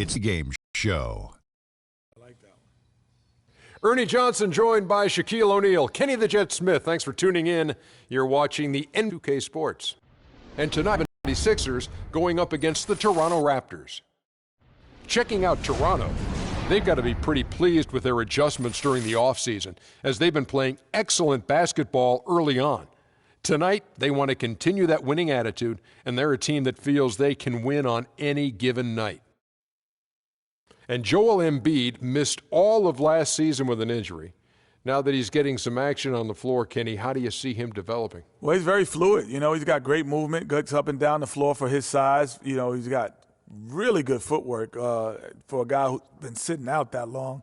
It's a game show. I like that one. Ernie Johnson joined by Shaquille O'Neal. Kenny the Jet Smith, thanks for tuning in. You're watching the N2K Sports. And tonight, the 76ers going up against the Toronto Raptors. Checking out Toronto, they've got to be pretty pleased with their adjustments during the offseason, as they've been playing excellent basketball early on. Tonight, they want to continue that winning attitude, and they're a team that feels they can win on any given night. And Joel Embiid missed all of last season with an injury. Now that he's getting some action on the floor, Kenny, how do you see him developing? Well, he's very fluid. You know, he's got great movement, gets up and down the floor for his size. You know, he's got really good footwork for a guy who's been sitting out that long.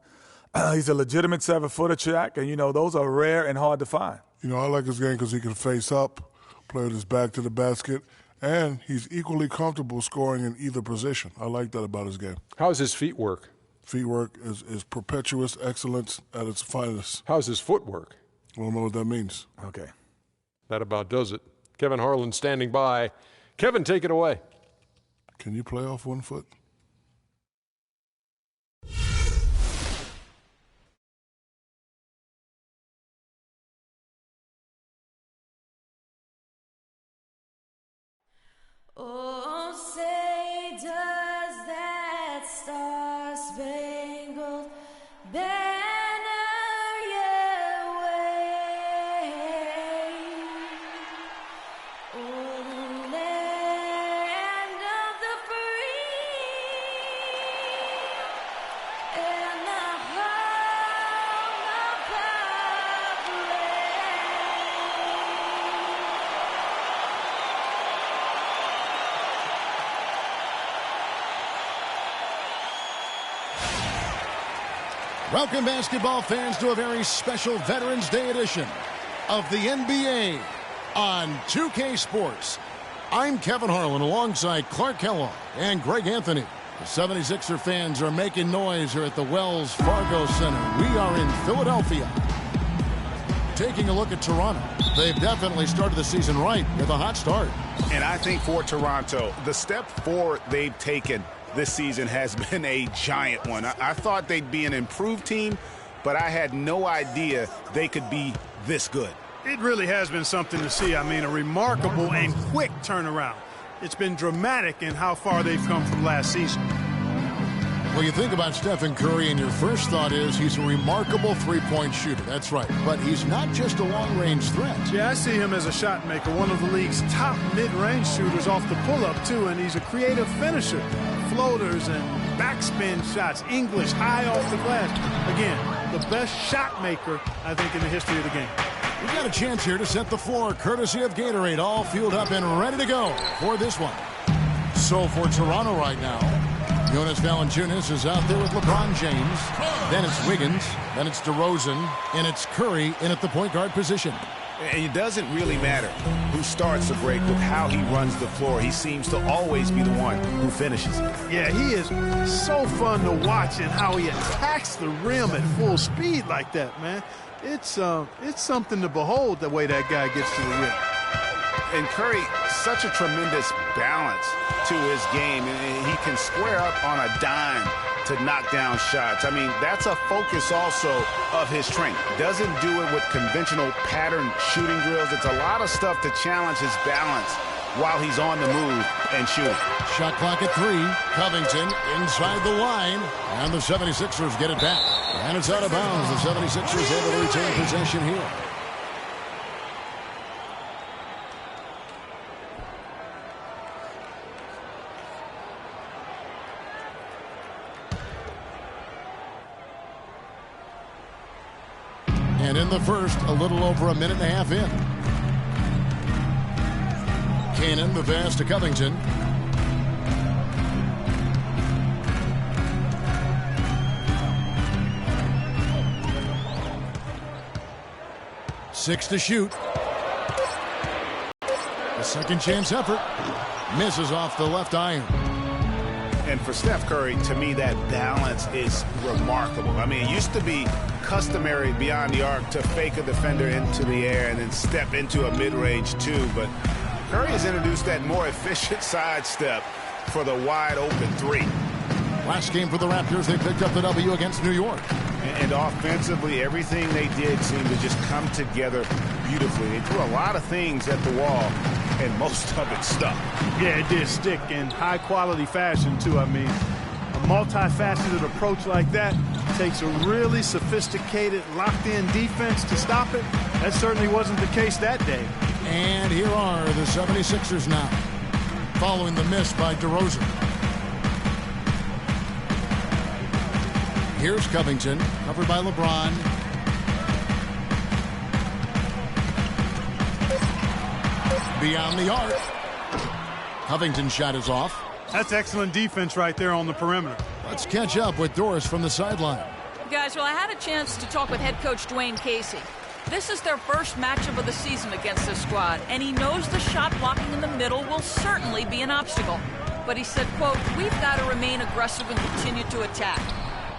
He's a legitimate 7-footer, Shaq, and, you know, those are rare and hard to find. You know, I like his game because he can face up, play with his back to the basket, and he's equally comfortable scoring in either position. I like that about his game. How's his feet work? Feet work is perpetuous excellence at its finest. How's his footwork? I don't know what that means. Okay. That about does it. Kevin Harlan standing by. Kevin, take it away. Can you play off 1 foot? Oh, say does that star-spangled banner yet wave o'er the land of the free and the home of Papa. Welcome, basketball fans, to a very special Veterans Day edition of the NBA on 2K Sports. I'm Kevin Harlan alongside Clark Kellogg and Greg Anthony. The 76er fans are making noise here at the Wells Fargo Center. We are in Philadelphia. Taking a look at Toronto. They've definitely started the season right with a hot start. And I think for Toronto, the step forward they've taken this season has been a giant one. I thought they'd be an improved team, but I had no idea they could be this good. It really has been something to see. I mean, a remarkable and quick turnaround. It's been dramatic in how far they've come from last season. Well, you think about Stephen Curry, and your first thought is he's a remarkable three-point shooter. That's right. But he's not just a long-range threat. Yeah, I see him as a shot maker, one of the league's top mid-range shooters off the pull-up, too, and he's a creative finisher. Floaters and backspin shots, English, high off the glass. Again, the best shot maker, I think, in the history of the game. We got a chance here to set the floor, courtesy of Gatorade, all fueled up and ready to go for this one. So for Toronto right now, Jonas Valanciunas is out there with LeBron James. Then it's Wiggins. Then it's DeRozan. And it's Curry in at the point guard position. And it doesn't really matter who starts the break with how he runs the floor. He seems to always be the one who finishes it. Yeah, he is so fun to watch and how he attacks the rim at full speed like that, man. It's something to behold the way that guy gets to the rim. And Curry, such a tremendous balance to his game. And he can square up on a dime to knock down shots. I mean, that's a focus also of his strength. Doesn't do it with conventional pattern shooting drills. It's a lot of stuff to challenge his balance while he's on the move and shooting. Shot clock at 3. Covington inside the line. And the 76ers get it back. And it's out of bounds. The 76ers able to retain possession here. And in the first, a little over a minute and a half in. Cannon, the pass to Covington. Six to shoot. A second chance effort. Misses off the left iron. And for Steph Curry, to me, that balance is remarkable. I mean, it used to be customary beyond the arc to fake a defender into the air and then step into a mid-range two. But Curry has introduced that more efficient sidestep for the wide-open three. Last game for the Raptors, they picked up the W against New York. And offensively, everything they did seemed to just come together beautifully. They threw a lot of things at the wall, and most of it stuck. Yeah, it did stick in high-quality fashion, too. I mean, a multifaceted approach like that takes a really sophisticated, locked-in defense to stop it. That certainly wasn't the case that day. And here are the 76ers now, following the miss by DeRozan. Here's Covington, covered by LeBron. Beyond the arc. Covington's shot is off. That's excellent defense right there on the perimeter. Let's catch up with Doris from the sideline. Guys, well, I had a chance to talk with head coach Dwayne Casey. This is their first matchup of the season against this squad, and he knows the shot blocking in the middle will certainly be an obstacle. But he said, quote, "We've got to remain aggressive and continue to attack."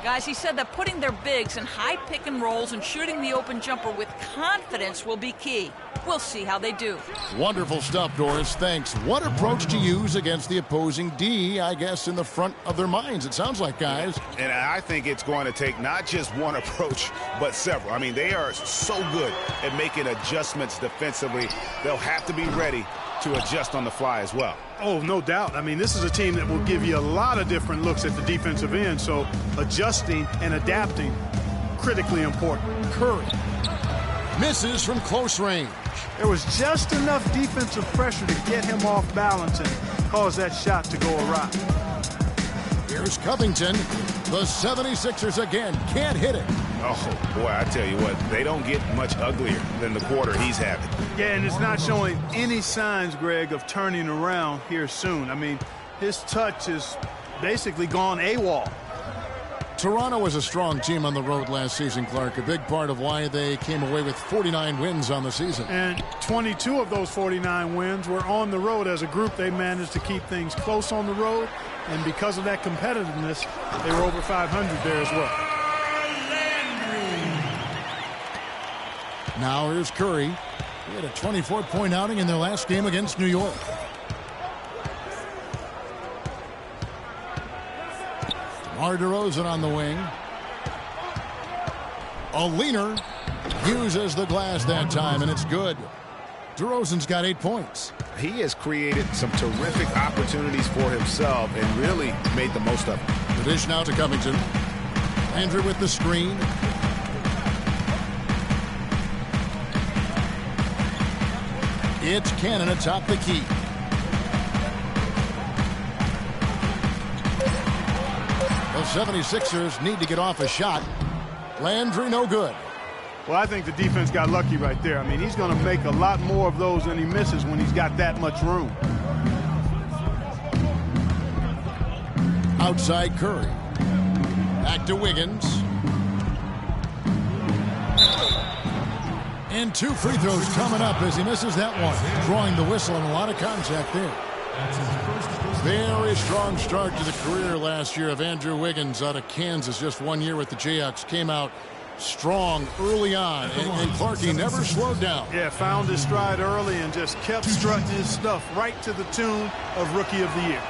Guys, he said that putting their bigs in high pick and rolls and shooting the open jumper with confidence will be key. We'll see how they do. Wonderful stuff, Doris. Thanks. What approach to use against the opposing D, I guess, in the front of their minds, it sounds like, guys. And I think it's going to take not just one approach, but several. I mean, they are so good at making adjustments defensively. They'll have to be ready to adjust on the fly as well. Oh, no doubt. I mean, this is a team that will give you a lot of different looks at the defensive end, so adjusting and adapting, critically important. Curry misses from close range. There was just enough defensive pressure to get him off balance and cause that shot to go awry. Here's Covington. The 76ers again can't hit it. Oh, boy, I tell you what, they don't get much uglier than the quarter he's having. Yeah, and it's not showing any signs, Greg, of turning around here soon. I mean, his touch is basically gone AWOL. Toronto was a strong team on the road last season, Clark. A big part of why they came away with 49 wins on the season. And 22 of those 49 wins were on the road. As a group, they managed to keep things close on the road. And because of that competitiveness, they were over 500 there as well. Now here's Curry. He had a 24-point outing in their last game against New York. DeMar DeRozan on the wing. A leaner uses the glass that time, and it's good. DeRozan's got 8 points. He has created some terrific opportunities for himself and really made the most of it. The dish now to Covington. Andrew with the screen. It's Cannon atop the key. The 76ers need to get off a shot. Landry no good. Well, I think the defense got lucky right there. I mean, he's going to make a lot more of those than he misses when he's got that much room. Outside Curry. Back to Wiggins. And 2 free throws coming up as he misses that one. Drawing the whistle and a lot of contact there. Very strong start to the career last year of Andrew Wiggins out of Kansas. Just 1 year with the Jayhawks. Came out strong early on. And Clarkie never slowed down. Yeah, found his stride early and just kept strutting his stuff right to the tune of Rookie of the Year.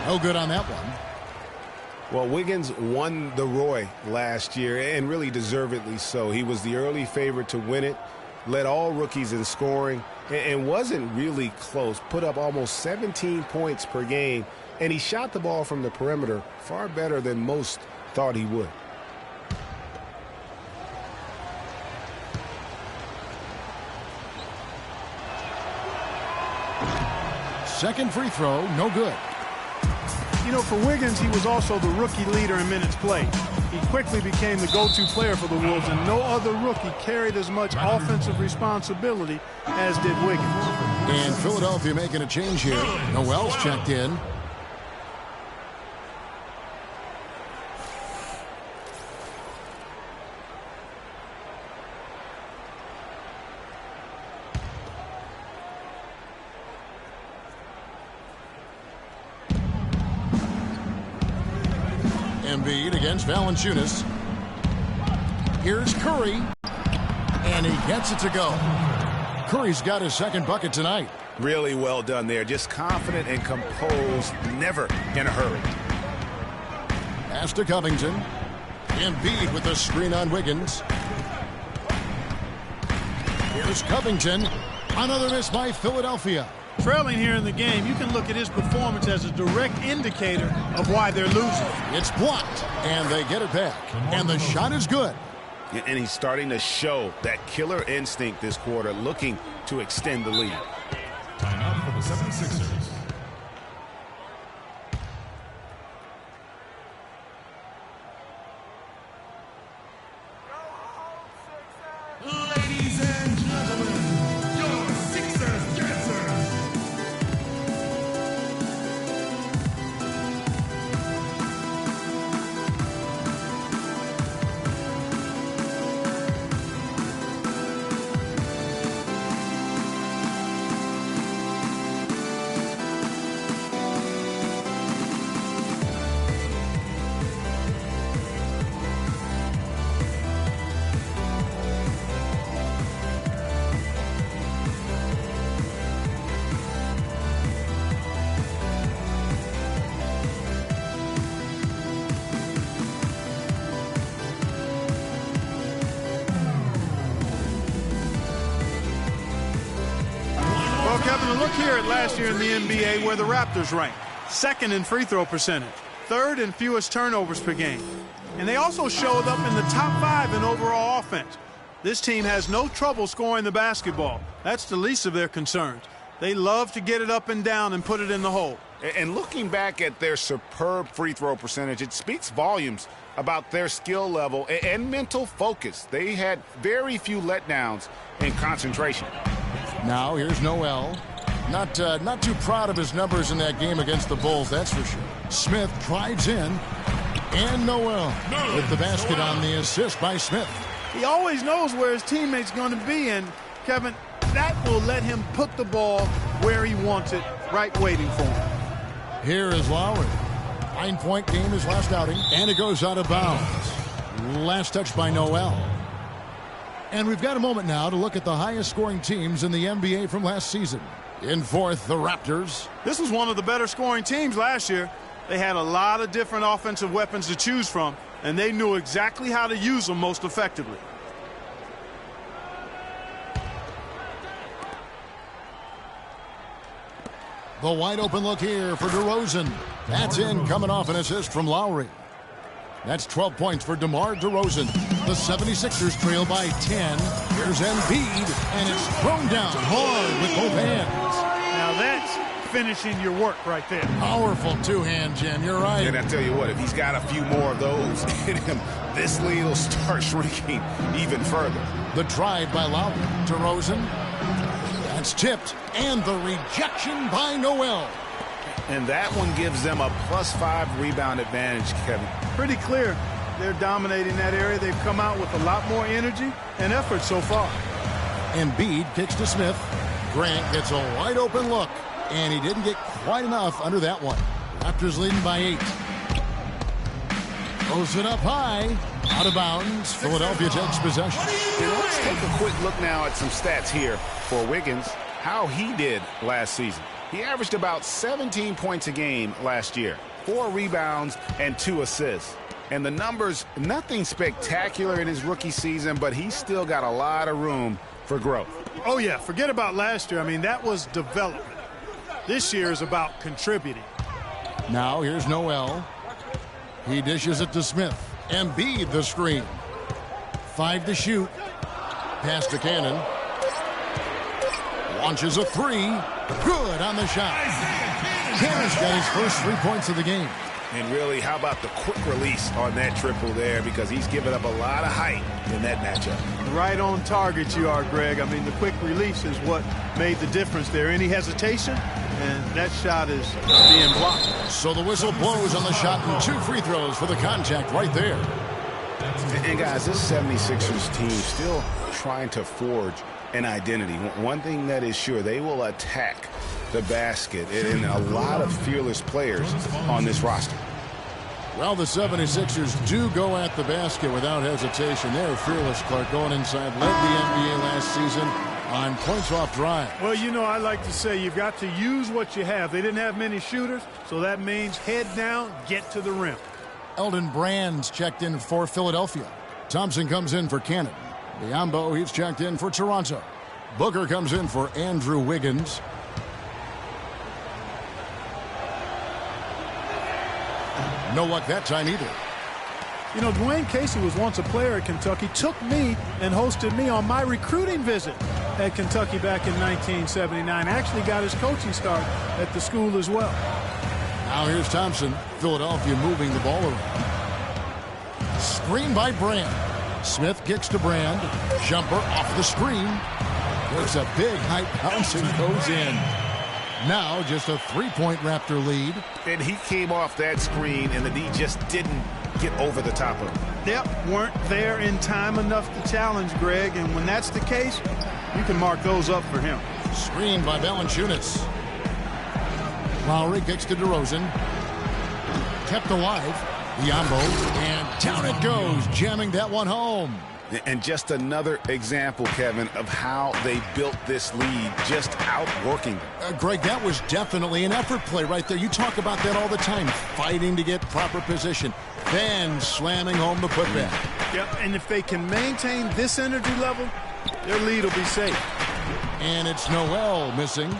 No good on that one. Well, Wiggins won the Roy last year, and really deservedly so. He was the early favorite to win it, led all rookies in scoring, and wasn't really close. Put up almost 17 points per game, and he shot the ball from the perimeter far better than most thought he would. Second free throw, no good. You know, for Wiggins, he was also the rookie leader in minutes played. He quickly became the go-to player for the Wolves, and no other rookie carried as much offensive responsibility as did Wiggins. And Philadelphia making a change here. Noel's checked in. Embiid against Valanciunas. Here's Curry, and he gets it to go. Curry's got his second bucket tonight. Really well done there. Just confident and composed, never in a hurry. Pass to Covington. Embiid with the screen on Wiggins. Here's Covington. Another miss by Philadelphia. Trailing here in the game, you can look at his performance as a direct indicator of why they're losing. It's blocked, and they get it back. And the shot is good. And he's starting to show that killer instinct this quarter, looking to extend the lead. Timeout for the 76ers. Ladies and gentlemen, your Sixers dancers. Well, Kevin, look here at last year in the NBA where the Raptors ranked. Second in free throw percentage, third in fewest turnovers per game. And they also showed up in the top 5 in overall offense. This team has no trouble scoring the basketball. That's the least of their concerns. They love to get it up and down and put it in the hole. And looking back at their superb free throw percentage, it speaks volumes about their skill level and mental focus. They had very few letdowns in concentration. Now here's Noel. Not too proud of his numbers in that game against the Bulls, that's for sure. Smith drives in, and Noel with the basket on the assist by Smith. He always knows where his teammate's going to be, and Kevin, that will let him put the ball where he wants it, right waiting for him. Here is Lowry. 9-point game his last outing, and it goes out of bounds. Last touch by Noel. And we've got a moment now to look at the highest scoring teams in the NBA from last season. In fourth, the Raptors. This was one of the better scoring teams last year. They had a lot of different offensive weapons to choose from, and they knew exactly how to use them most effectively. The wide open look here for DeRozan. That's in, coming off an assist from Lowry. That's 12 points for DeMar DeRozan. The 76ers trail by 10. Here's Embiid, and it's thrown down hard with both hands. Now that's finishing your work right there. Powerful two-hand jam, you're right. And I tell you what, if he's got a few more of those in him, this lead will start shrinking even further. The drive by Lowry. DeRozan. That's tipped, and the rejection by Noel. And that one gives them a +5 rebound advantage, Kevin. Pretty clear. They're dominating that area. They've come out with a lot more energy and effort so far. Embiid kicks to Smith. Grant gets a wide open look, and he didn't get quite enough under that one. Raptors leading by 8. Throws it up high. Out of bounds. Philadelphia takes possession. And let's take a quick look now at some stats here for Wiggins, how he did last season. He averaged about 17 points a game last year, 4 rebounds and 2 assists. And the numbers, nothing spectacular in his rookie season, but he's still got a lot of room for growth. Oh, yeah. Forget about last year. I mean, that was development. This year is about contributing. Now here's Noel. He dishes it to Smith. Embiid the screen. 5 to shoot. Pass to Cannon. Launches a 3. Good on the shot. Cannon's got his first 3 points of the game. And really, how about the quick release on that triple there, because he's given up a lot of height in that matchup. Right on target you are, Greg. I mean, the quick release is what made the difference there. Any hesitation, and that shot is being blocked. So the whistle blows on the shot and 2 free throws for the contact right there. And guys, this 76ers team still trying to forge an identity. One thing that is sure, they will attack the basket, and a lot of fearless players on this roster. Well, the 76ers do go at the basket without hesitation. They're fearless, Clark, going inside. Led the NBA last season on points off drive. Well, you know, I like to say you've got to use what you have. They didn't have many shooters, so that means head down, get to the rim. Elton Brand's checked in for Philadelphia. Thompson comes in for Cannon. Biombo, he's checked in for Toronto. Booker comes in for Andrew Wiggins. No luck that time either. You know, Dwayne Casey was once a player at Kentucky, took me and hosted me on my recruiting visit at Kentucky back in 1979. Actually got his coaching start at the school as well. Now here's Thompson. Philadelphia moving the ball around. Screen by Brand. Smith kicks to Brand. Jumper off the screen. There's a big high bounce and goes in. Now just a 3-point Raptor lead. And he came off that screen, and the D just didn't get over the top of him. Yep, weren't there in time enough to challenge Greg, and when that's the case, you can mark those up for him. Screen by Valanciunas. Lowry kicks to DeRozan. Kept alive. Biombo, and down it goes, jamming that one home. And just another example, Kevin, of how they built this lead, just outworking them. Greg, that was definitely an effort play right there. You talk about that all the time, fighting to get proper position, then slamming home the putback. Yep, and if they can maintain this energy level, their lead will be safe. And it's Noel missing.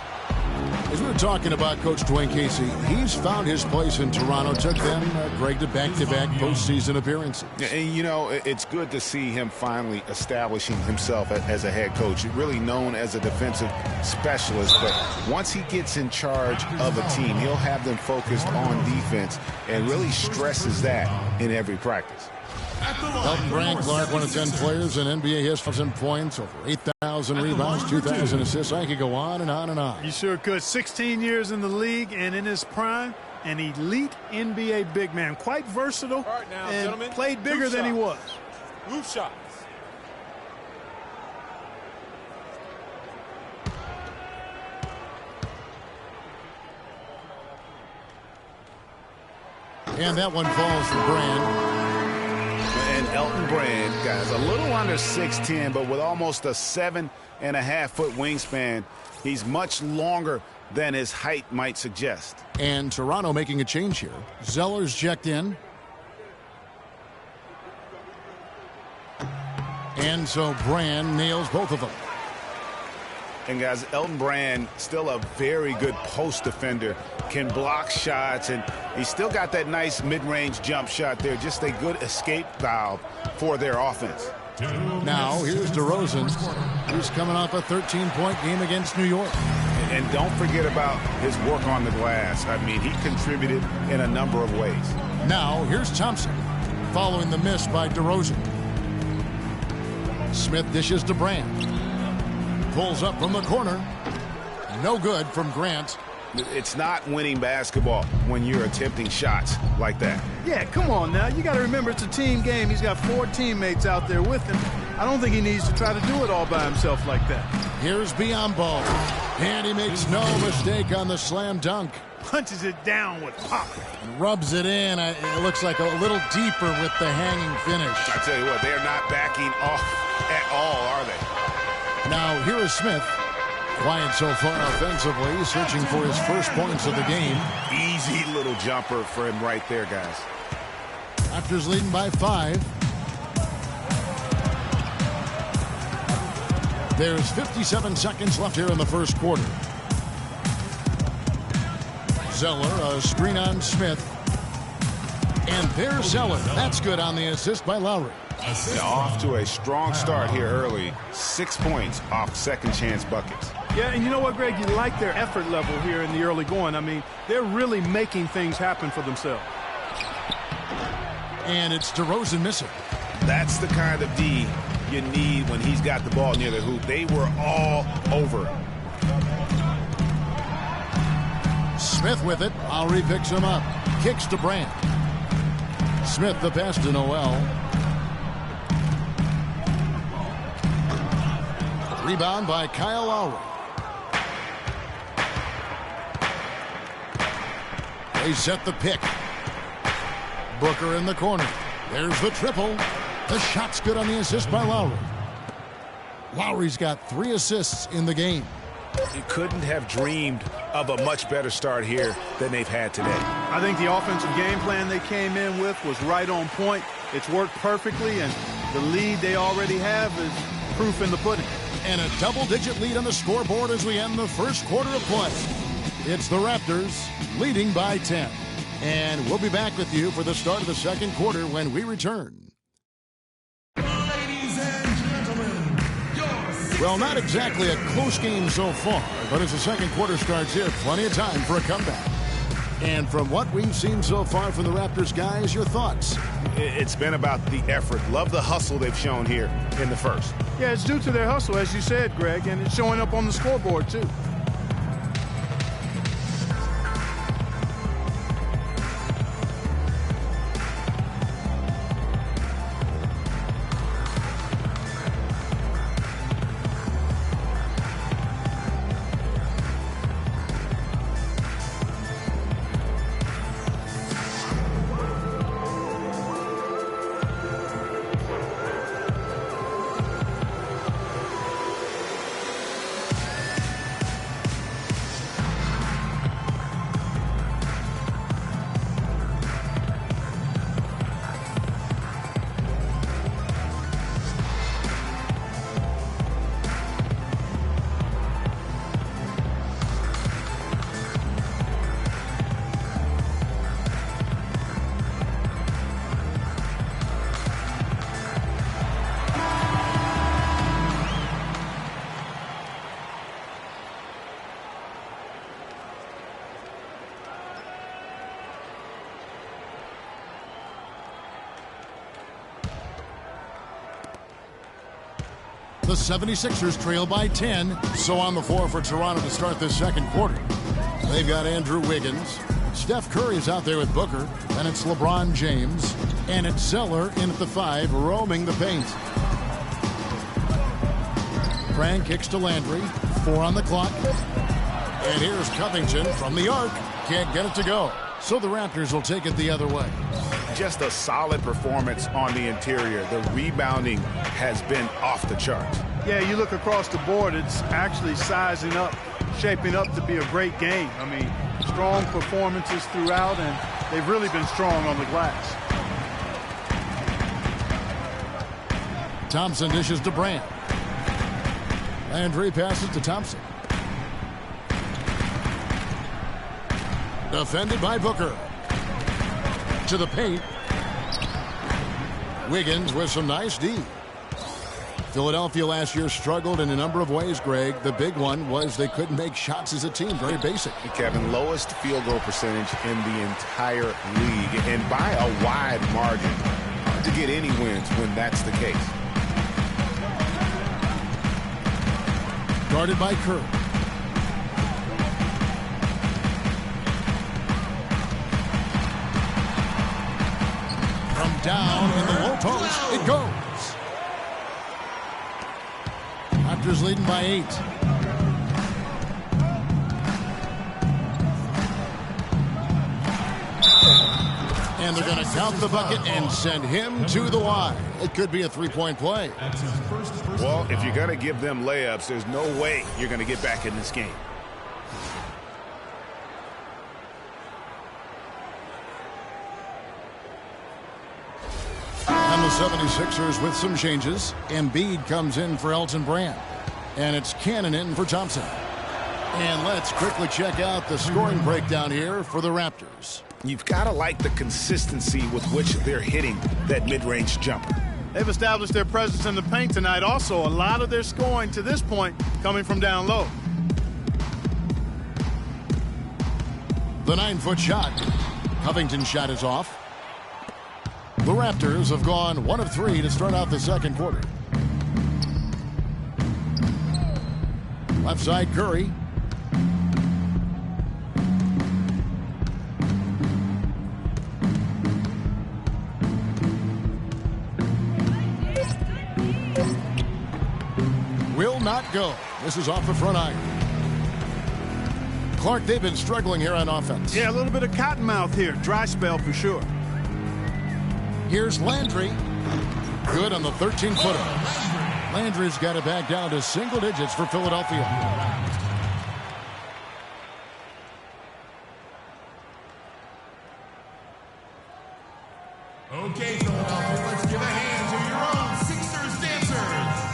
As we were talking about Coach Dwayne Casey, he's found his place in Toronto. Took them, Greg, to back-to-back postseason appearances. And, you know, it's good to see him finally establishing himself as a head coach. Really known as a defensive specialist, but once he gets in charge of a team, he'll have them focused on defense and really stresses that in every practice. Elton Brand, Clark, one of 10 players in NBA history, 1,000 points, over 8,000 rebounds, 2,000 assists. I could go on and on and on. You sure could. 16 years in the league and in his prime, an elite NBA big man. Quite versatile and played bigger than he was. Move shots. And that one falls for Brand. And Elton Brand, guys, a little under 6'10", but with almost a 7.5-foot wingspan. He's much longer than his height might suggest. And Toronto making a change here. Zeller's checked in. And so Brand nails both of them. And guys, Elton Brand, still a very good post defender, can block shots, and he's still got that nice mid-range jump shot there. Just a good escape valve for their offense. Now here's DeRozan, who's coming off a 13-point game against New York. And don't forget about his work on the glass. I mean, he contributed in a number of ways. Now here's Thompson, following the miss by DeRozan. Smith dishes to Brand. Pulls up from the corner. No good from Grant. It's not winning basketball when you're attempting shots like that. Yeah, come on now. You got to remember it's a team game. He's got 4 teammates out there with him. I don't think he needs to try to do it all by himself like that. Here's Biombo. And he makes no mistake on the slam dunk. Punches it down with pop. Rubs it in. It looks like a little deeper with the hanging finish. I tell you what, they're not backing off at all, are they? Now, here is Smith. Quiet so far offensively, searching for his first points of the game. Easy little jumper for him right there, guys. Raptors leading by 5. There's 57 seconds left here in the first quarter. Zeller, a screen on Smith. And there's Zeller. That's good on the assist by Lowry. Off to a strong start here early. 6 points off second chance buckets. Yeah, and you know what, Greg? You like their effort level here in the early going. I mean, they're really making things happen for themselves. And it's DeRozan missing. That's the kind of D you need when he's got the ball near the hoop. They were all over him. Smith with it. Lowry picks him up. Kicks to Brand. Smith the pass to Noel. Rebound by Kyle Lowry. They set the pick. Booker in the corner. There's the triple. The shot's good on the assist by Lowry. Lowry's got 3 assists in the game. You couldn't have dreamed of a much better start here than they've had today. I think the offensive game plan they came in with was right on point. It's worked perfectly, and the lead they already have is proof in the pudding. And a double-digit lead on the scoreboard as we end the first quarter of play. It's the Raptors leading by 10. And we'll be back with you for the start of the second quarter when we return. Ladies and gentlemen, Well, not exactly a close game so far, but as the second quarter starts here, plenty of time for a comeback. And from what we've seen so far from the Raptors guys, your thoughts? It's been about the effort. Love the hustle they've shown here in the first. Yeah, it's due to their hustle, as you said, Greg, and it's showing up on the scoreboard, too. The 76ers trail by 10. So on the floor for Toronto to start this second quarter. They've got Andrew Wiggins. Steph Curry's out there with Booker. And it's LeBron James. And it's Zeller in at the 5, roaming the paint. Frank kicks to Landry. 4 on the clock. And here's Covington from the arc. Can't get it to go. So the Raptors will take it the other way. Just a solid performance on the interior. The rebounding has been off the charts. Yeah, you look across the board, it's actually sizing up, shaping up to be a great game. I mean, strong performances throughout, and they've really been strong on the glass. Thompson dishes to Brand. Landry passes to Thompson. Defended by Booker. To the paint. Wiggins with some nice D. Philadelphia last year struggled in a number of ways, Greg. The big one was they couldn't make shots as a team. Very basic. Kevin, lowest field goal percentage in the entire league, and by a wide margin. Hard to get any wins when that's the case. Guarded by Curry. From down in the low post, it goes. Raptors leading by 8. And they're going to count the bucket and send him to the line. It could be a three-point play. Well, if you're going to give them layups, there's no way you're going to get back in this game. And the 76ers with some changes. Embiid comes in for Elton Brand. And it's Cannon in for Thompson. And let's quickly check out the scoring breakdown here for the Raptors. You've got to like the consistency with which they're hitting that mid-range jumper. They've established their presence in the paint tonight. Also, a lot of their scoring to this point coming from down low. The 9-foot shot. Covington's shot is off. The Raptors have gone 1 of 3 to start out the second quarter. Left side Curry. Will not go. This is off the front iron. Clark, they've been struggling here on offense. Yeah, a little bit of cottonmouth here. Dry spell for sure. Here's Landry. Good on the 13-footer. Landry's got it back down to single digits for Philadelphia. Okay, Philadelphia, let's give a hand to your own Sixers dancers.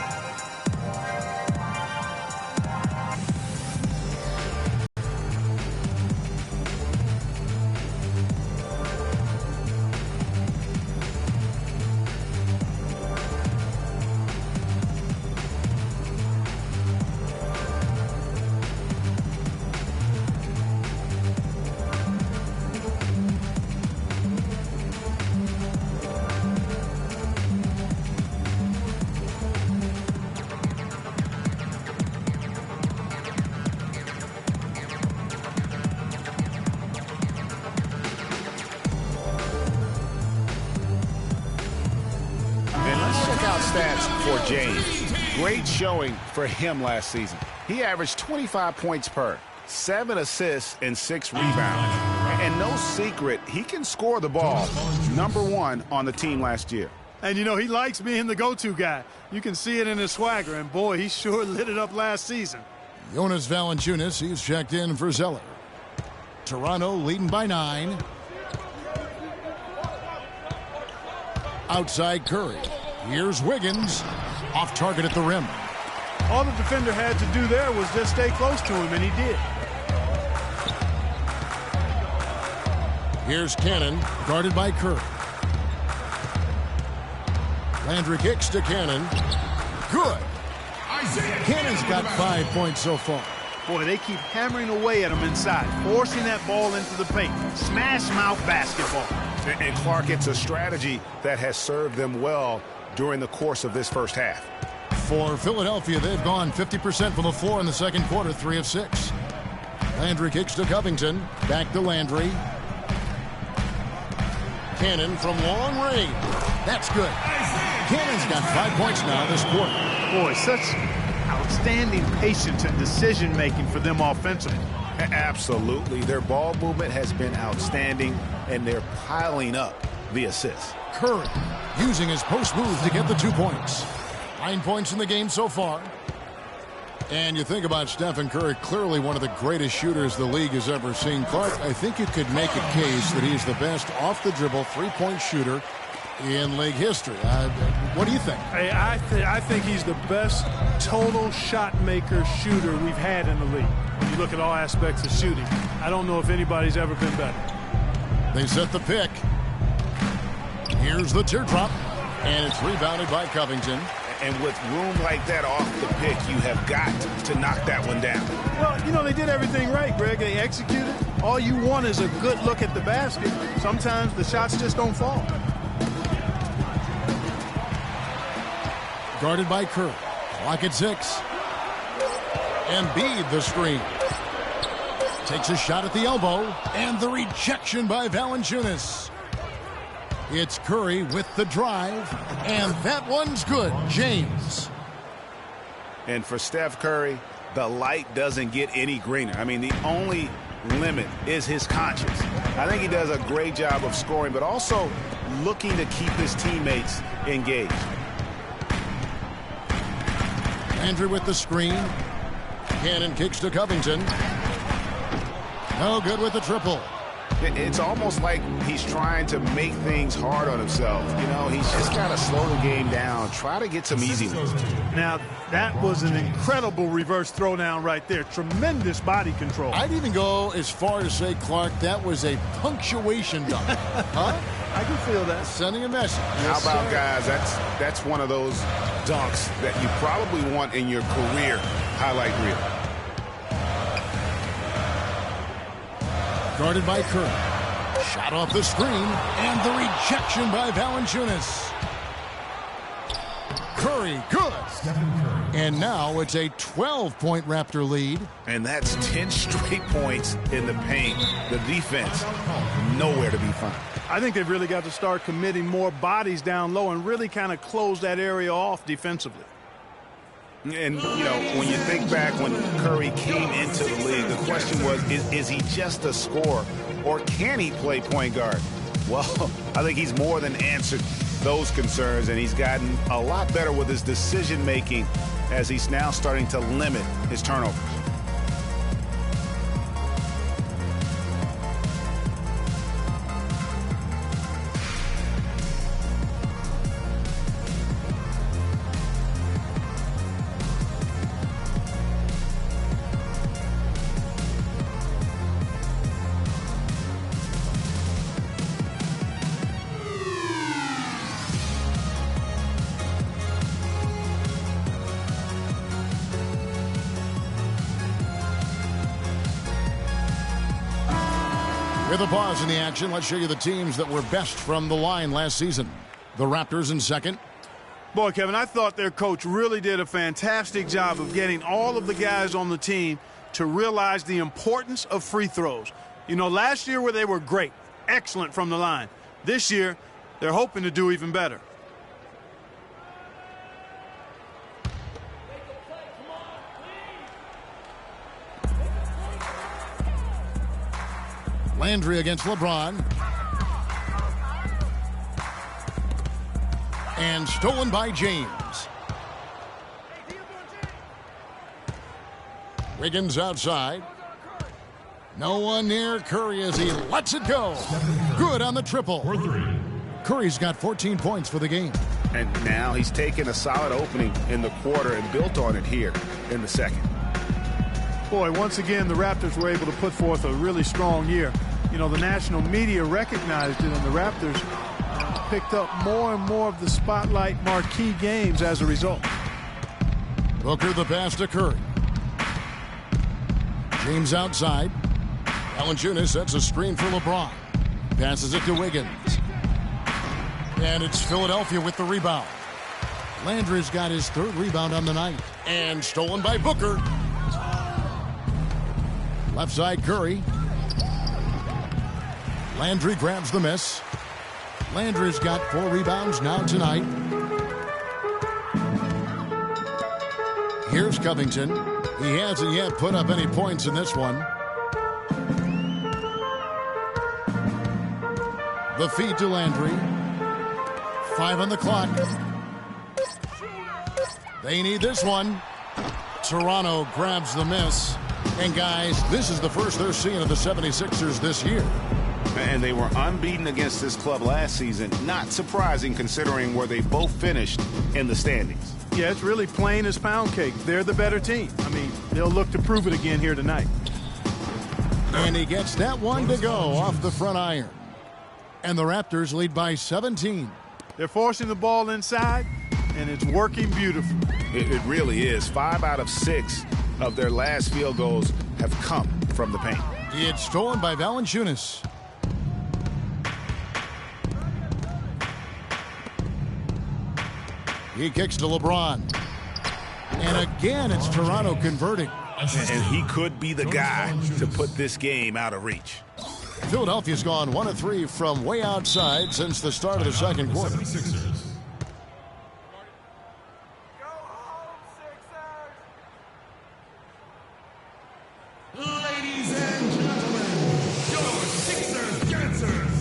Stats for James. Great showing for him last season. He averaged 25 points per, 7 assists, and 6 rebounds. And no secret, he can score the ball. #1 on the team last year. And, you know, he likes being the go-to guy. You can see it in his swagger, and, boy, he sure lit it up last season. Jonas Valanciunas, he's checked in for Zeller. Toronto leading by 9. Outside Curry. Here's Wiggins. Off target at the rim. All the defender had to do there was just stay close to him, and he did. Here's Cannon, guarded by Curry. Landry kicks to Cannon. Good. Cannon's got 5 points so far. Boy, they keep hammering away at him inside, forcing that ball into the paint. Smash mouth basketball. And Clark, it's a strategy that has served them well during the course of this first half. For Philadelphia, they've gone 50% from the floor in the second quarter, 3 of 6. Landry kicks to Covington. Back to Landry. Cannon from long range. That's good. Cannon's got 5 points now this quarter. Boy, such outstanding patience and decision-making for them offensively. Absolutely. Their ball movement has been outstanding, and they're piling up the assists. Curry using his post move to get the 2 points. 9 points in the game so far. And you think about Stephen Curry, clearly one of the greatest shooters the league has ever seen. Clark, I think you could make a case that he's the best off-the-dribble three-point shooter in league history. What do you think? Hey, I think he's the best total shot maker shooter we've had in the league. When you look at all aspects of shooting, I don't know if anybody's ever been better. They set the pick. Here's the teardrop, and it's rebounded by Covington. And with room like that off the pick, you have got to knock that one down. Well, you know, they did everything right, Greg. They executed. All you want is a good look at the basket. Sometimes the shots just don't fall. Guarded by Curry. Clock at 6. Embiid the screen. Takes a shot at the elbow. And the rejection by Valanciunas. It's Curry with the drive. And that one's good. James. And for Steph Curry, the light doesn't get any greener. I mean, the only limit is his conscience. I think he does a great job of scoring, but also looking to keep his teammates engaged. Landry with the screen. Cannon kicks to Covington. No good with the triple. It's almost like he's trying to make things hard on himself. You know, he's just got to slow the game down, try to get some easy ones. Now, that was an incredible reverse throwdown right there. Tremendous body control. I'd even go as far as say, Clark, that was a punctuation dunk. Huh? I can feel that. Sending a message. How about, guys, that's one of those dunks that you probably want in your career highlight reel. Guarded by Curry. Shot off the screen. And the rejection by Valanciunas. Curry, good. And now it's a 12-point Raptor lead. And that's 10 straight points in the paint. The defense, nowhere to be found. I think they've really got to start committing more bodies down low and really kind of close that area off defensively. And, you know, when you think back when Curry came into the league, the question was, is he just a scorer or can he play point guard? Well, I think he's more than answered those concerns, and he's gotten a lot better with his decision-making as he's now starting to limit his turnovers. With a pause in the action, let's show you the teams that were best from the line last season. The Raptors in second. Boy, Kevin, I thought their coach really did a fantastic job of getting all of the guys on the team to realize the importance of free throws. You know, last year where they were great, excellent from the line. This year, they're hoping to do even better. Landry against LeBron. And stolen by James. Wiggins outside. No one near Curry as he lets it go. Good on the triple. Curry's got 14 points for the game. And now he's taken a solid opening in the quarter and built on it here in the second. Boy, once again, the Raptors were able to put forth a really strong year. You know, the national media recognized it, and the Raptors picked up more and more of the spotlight marquee games as a result. Booker the pass to Curry. James outside. Valanciunas sets a screen for LeBron. Passes it to Wiggins. And it's Philadelphia with the rebound. Landry's got his third rebound on the night. And stolen by Booker. Left side Curry. Landry grabs the miss. Landry's got 4 rebounds now tonight. Here's Covington. He hasn't yet put up any points in this one. The feed to Landry. 5 on the clock. They need this one. Toronto grabs the miss. And guys, this is the first they're seeing of the 76ers this year. And they were unbeaten against this club last season. Not surprising considering where they both finished in the standings. Yeah, it's really plain as pound cake. They're the better team. I mean, they'll look to prove it again here tonight. And he gets that one to go off the front iron. And the Raptors lead by 17. They're forcing the ball inside, and it's working beautifully. It really is. 5 out of 6 of their last field goals have come from the paint. It's stolen by Valanciunas. He kicks to LeBron. And again, it's Toronto converting. And he could be the guy to put this game out of reach. Philadelphia's gone 1 of 3 from way outside since the start of the second quarter. Ladies and gentlemen, your Sixers dancers.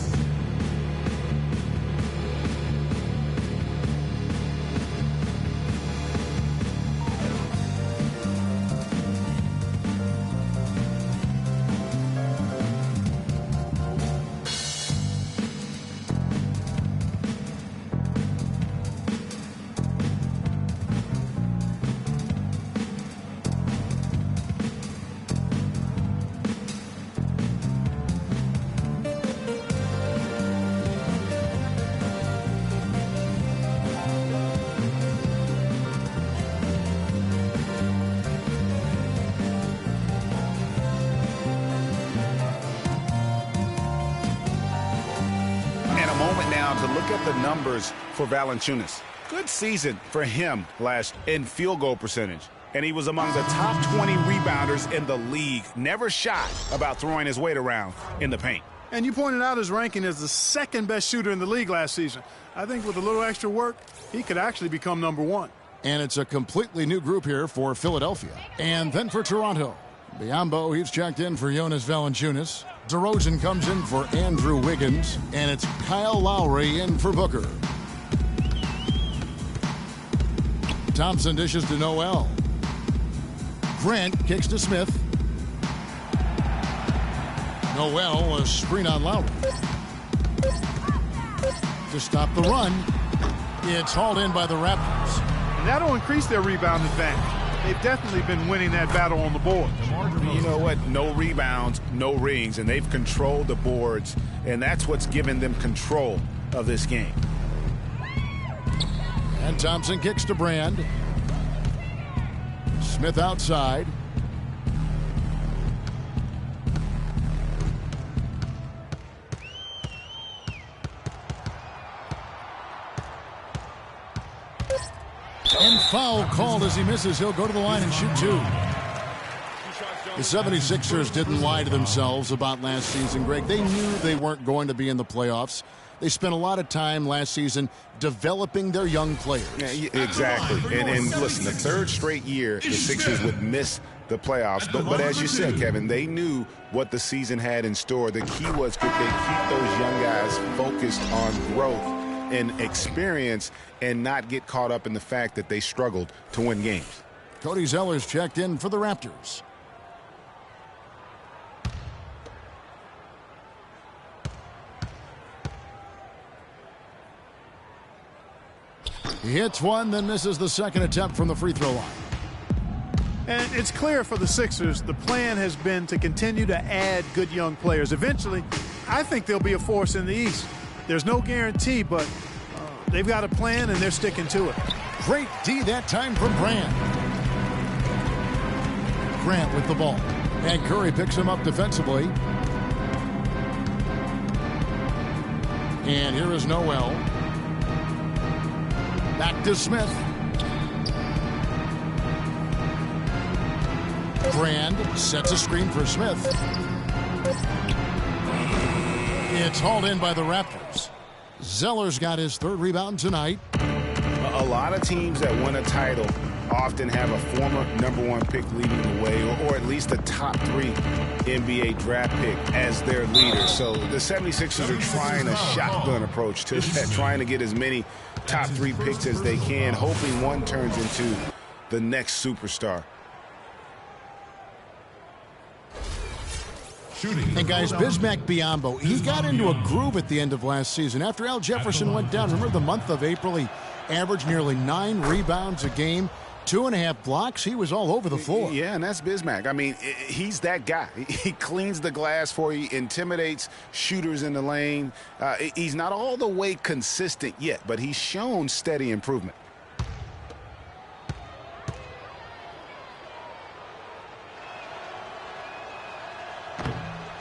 To look at the numbers for Valanciunas. Good season for him last in field goal percentage. And he was among the top 20 rebounders in the league. Never shy about throwing his weight around in the paint. And you pointed out his ranking as the second best shooter in the league last season. I think with a little extra work, he could actually become number 1. And it's a completely new group here for Philadelphia. And then for Toronto. Biyombo, he's checked in for Jonas Valanciunas. DeRozan comes in for Andrew Wiggins. And it's Kyle Lowry in for Booker. Thompson dishes to Noel. Grant kicks to Smith. Noel, a screen on Lowry. To stop the run, it's hauled in by the Raptors. And that'll increase their rebound advantage. They've definitely been winning that battle on the board. You know what? No rebounds, no rings, and they've controlled the boards, and that's what's given them control of this game. And Thompson kicks to Brand. Smith outside. And foul called as he misses. He'll go to the line and shoot 2. The 76ers didn't lie to themselves about last season, Greg. They knew they weren't going to be in the playoffs. They spent a lot of time last season developing their young players. Yeah, exactly. And listen, the third straight year the Sixers would miss the playoffs. But as you said, Kevin, they knew what the season had in store. The key was, could they keep those young guys focused on growth and experience and not get caught up in the fact that they struggled to win games. Cody Zeller's checked in for the Raptors. He hits one, then misses the second attempt from the free throw line. And it's clear for the Sixers, the plan has been to continue to add good young players. Eventually, I think they'll be a force in the East. There's no guarantee, but they've got a plan and they're sticking to it. Great D that time from Grant. Grant with the ball. And Curry picks him up defensively. And here is Noel. Back to Smith. Brand sets a screen for Smith. It's hauled in by the Raptors. Zeller's got his third rebound tonight. A lot of teams that win a title often have a former #1 pick leading the way, or at least a top 3 NBA draft pick as their leader. So the 76ers are trying a shotgun approach to that, trying to get as many top 3 picks as they can, hoping one turns into the next superstar. And guys, Bismack Biyombo, he got into a groove at the end of last season. After Al Jefferson went down, remember the month of April, he averaged nearly 9 rebounds a game, 2.5 blocks. He was all over the floor. Yeah, and that's Bismack. I mean, he's that guy. He cleans the glass for you, intimidates shooters in the lane. He's not all the way consistent yet, but he's shown steady improvement.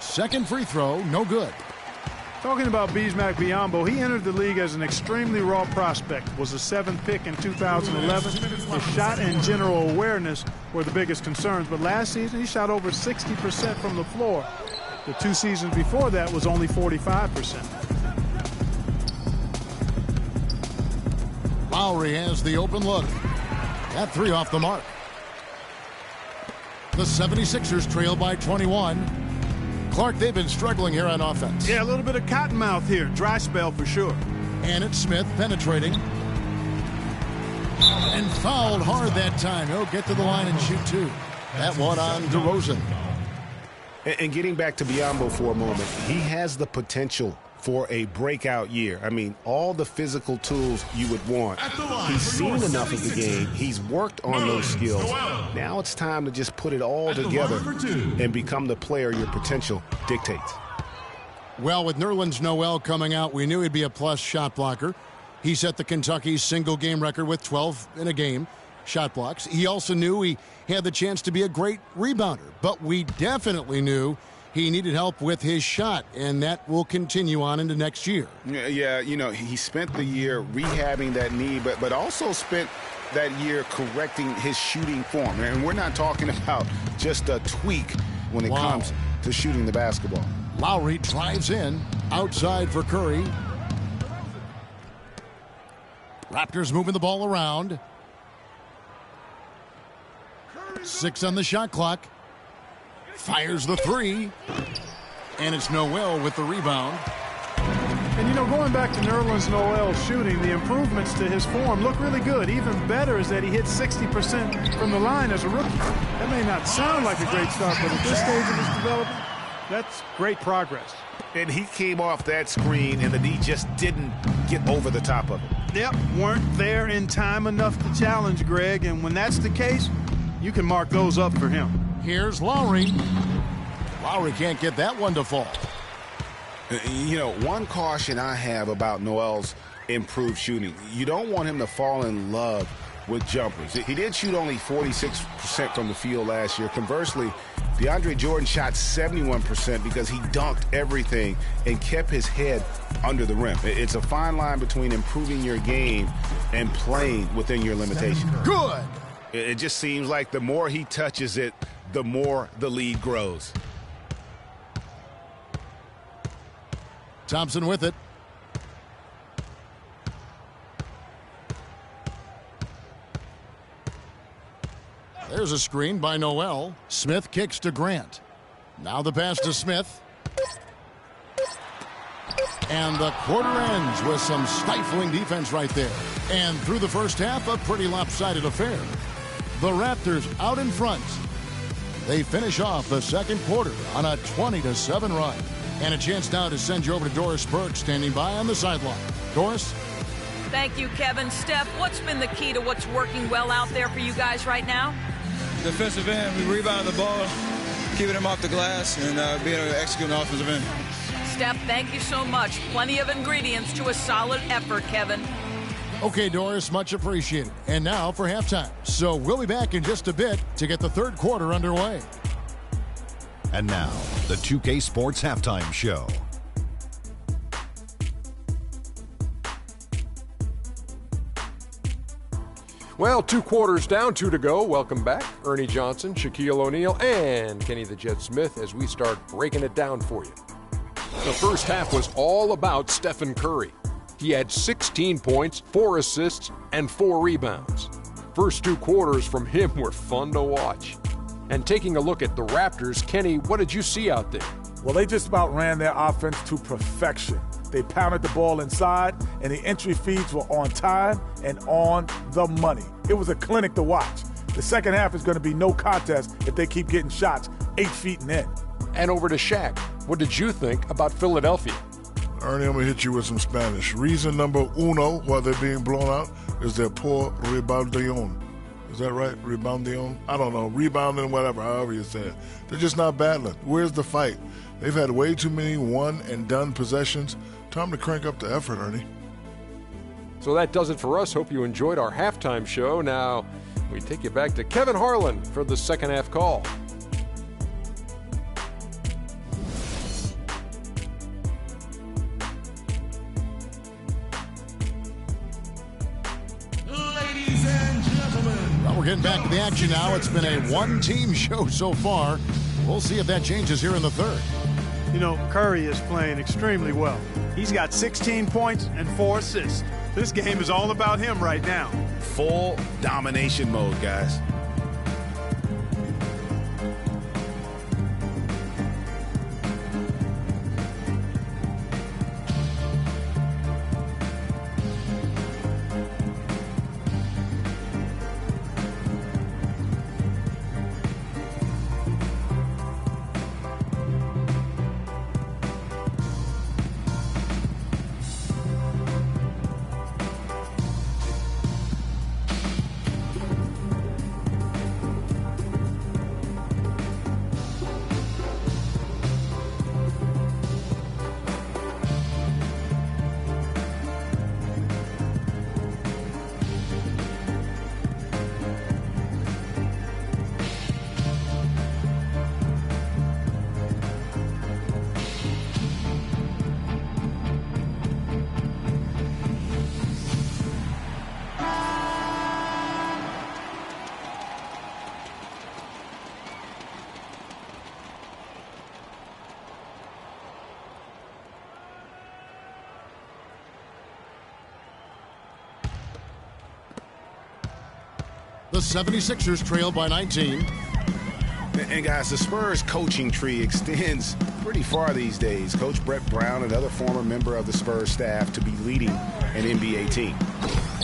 Second free throw, no good. Talking about Bismack Biyombo, he entered the league as an extremely raw prospect, was a 7th pick in 2011. His shot and general awareness were the biggest concerns, but last season he shot over 60% from the floor. The 2 seasons before that was only 45%. Lowry has the open look. That 3 off the mark. The 76ers trail by 21. Clark, they've been struggling here on offense. Yeah, a little bit of cottonmouth here. Dry spell for sure. And it's Smith penetrating. And fouled hard that time. He'll get to the line and shoot 2. That one on DeRozan. And getting back to Biyombo for a moment, he has the potential for a breakout year. I mean, all the physical tools you would want. He's seen enough of the game. He's worked on those skills. Now it's time to just put it all together and become the player your potential dictates. Well, with Nerlens Noel coming out, we knew he'd be a plus shot blocker. He set the Kentucky single-game record with 12 in a game shot blocks. He also knew he had the chance to be a great rebounder, but we definitely knew he needed help with his shot, and that will continue on into next year. Yeah, you know, he spent the year rehabbing that knee, but also spent that year correcting his shooting form. And we're not talking about just a tweak when it comes to shooting the basketball. Lowry drives in, outside for Curry. Raptors moving the ball around. 6 on the shot clock. Fires the 3. And it's Noel with the rebound. And, you know, going back to Nerlens Noel's shooting, the improvements to his form look really good. Even better is that he hit 60% from the line as a rookie. That may not sound like a great start, but at this stage of his development, that's great progress. And he came off that screen, and the D just didn't get over the top of it. Yep, weren't there in time enough to challenge Greg, and when that's the case, you can mark those up for him. Here's Lowry. Lowry can't get that one to fall. You know, one caution I have about Noel's improved shooting, you don't want him to fall in love with jumpers. He did shoot only 46% from the field last year. Conversely, DeAndre Jordan shot 71% because he dunked everything and kept his head under the rim. It's a fine line between improving your game and playing within your limitations. Good. It just seems like the more he touches it, the more the lead grows. Thompson with it. There's a screen by Noel. Smith kicks to Grant. Now the pass to Smith. And the quarter ends with some stifling defense right there. And through the first half, a pretty lopsided affair. The Raptors out in front. They finish off the second quarter on a 20-7 run. And a chance now to send you over to Doris Burke, standing by on the sideline. Doris? Thank you, Kevin. Steph, what's been the key to what's working well out there for you guys right now? Defensive end, we rebound the ball, keeping them off the glass, and being able to execute an offensive end. Steph, thank you so much. Plenty of ingredients to a solid effort, Kevin. Okay, Doris, much appreciated. And now for halftime. So we'll be back in just a bit to get the third quarter underway. And now, the 2K Sports Halftime Show. Well, 2 quarters down, 2 to go. Welcome back, Ernie Johnson, Shaquille O'Neal, and Kenny the Jet Smith as we start breaking it down for you. The first half was all about Stephen Curry. He had 16 points, 4 assists, and 4 rebounds. First 2 quarters from him were fun to watch. And taking a look at the Raptors, Kenny, what did you see out there? Well, they just about ran their offense to perfection. They pounded the ball inside, and the entry feeds were on time and on the money. It was a clinic to watch. The second half is going to be no contest if they keep getting shots 8 feet and in. And over to Shaq. What did you think about Philadelphia? Ernie, I'm going to hit you with some Spanish. Reason number uno why they're being blown out is their poor reboundion. Is that right? Reboundion? I don't know. Rebounding, whatever, however you say it. They're just not battling. Where's the fight? They've had way too many one-and-done possessions. Time to crank up the effort, Ernie. So that does it for us. Hope you enjoyed our halftime show. Now, we take you back to Kevin Harlan for the second half call. Ladies and gentlemen. Well, we're getting back to the action now. It's been a one-team show so far. We'll see if that changes here in the third. You know, Curry is playing extremely well. He's got 16 points and 4 assists. This game is all about him right now. Full domination mode, guys. The 76ers trail by 19. And guys, the Spurs coaching tree extends pretty far these days. Coach Brett Brown, another former member of the Spurs staff, to be leading an NBA team.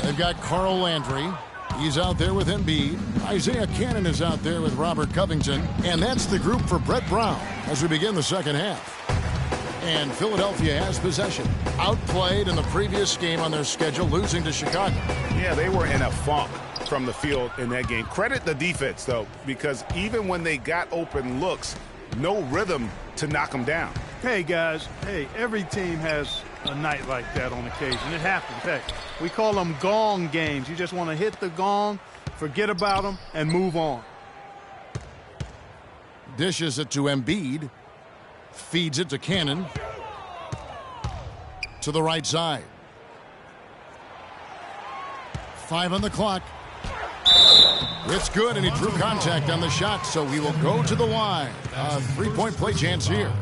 They've got Carl Landry. He's out there with Embiid. Isaiah Cannon is out there with Robert Covington. And that's the group for Brett Brown as we begin the second half. And Philadelphia has possession. Outplayed in the previous game on their schedule, losing to Chicago. Yeah, they were in a funk from the field in that game. Credit the defense, though, because even when they got open looks, no rhythm to knock them down. Hey, guys. Hey, every team has a night like that on occasion. It happens. Heck, we call them gong games. You just want to hit the gong, forget about them, and move on. Dishes it to Embiid. Feeds it to Cannon. To the right side. 5 on the clock. It's good, and he drew contact on the shot, so he will go to the line. A 3-point play chance here.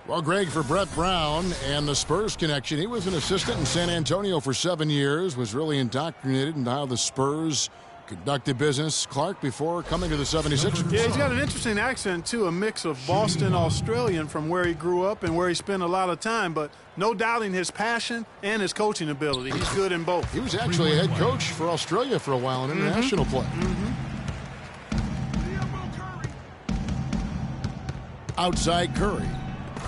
Well, Greg, for Brett Brown and the Spurs connection, he was an assistant in San Antonio for 7 years, was really indoctrinated into how the Spurs conducted business. Clark, before coming to the 76ers. Yeah, he's got an interesting accent, too, a mix of Boston Australian from where he grew up and where he spent a lot of time, but no doubting his passion and his coaching ability. He's good in both. He was actually a head coach for Australia for a while in international play. Outside Curry.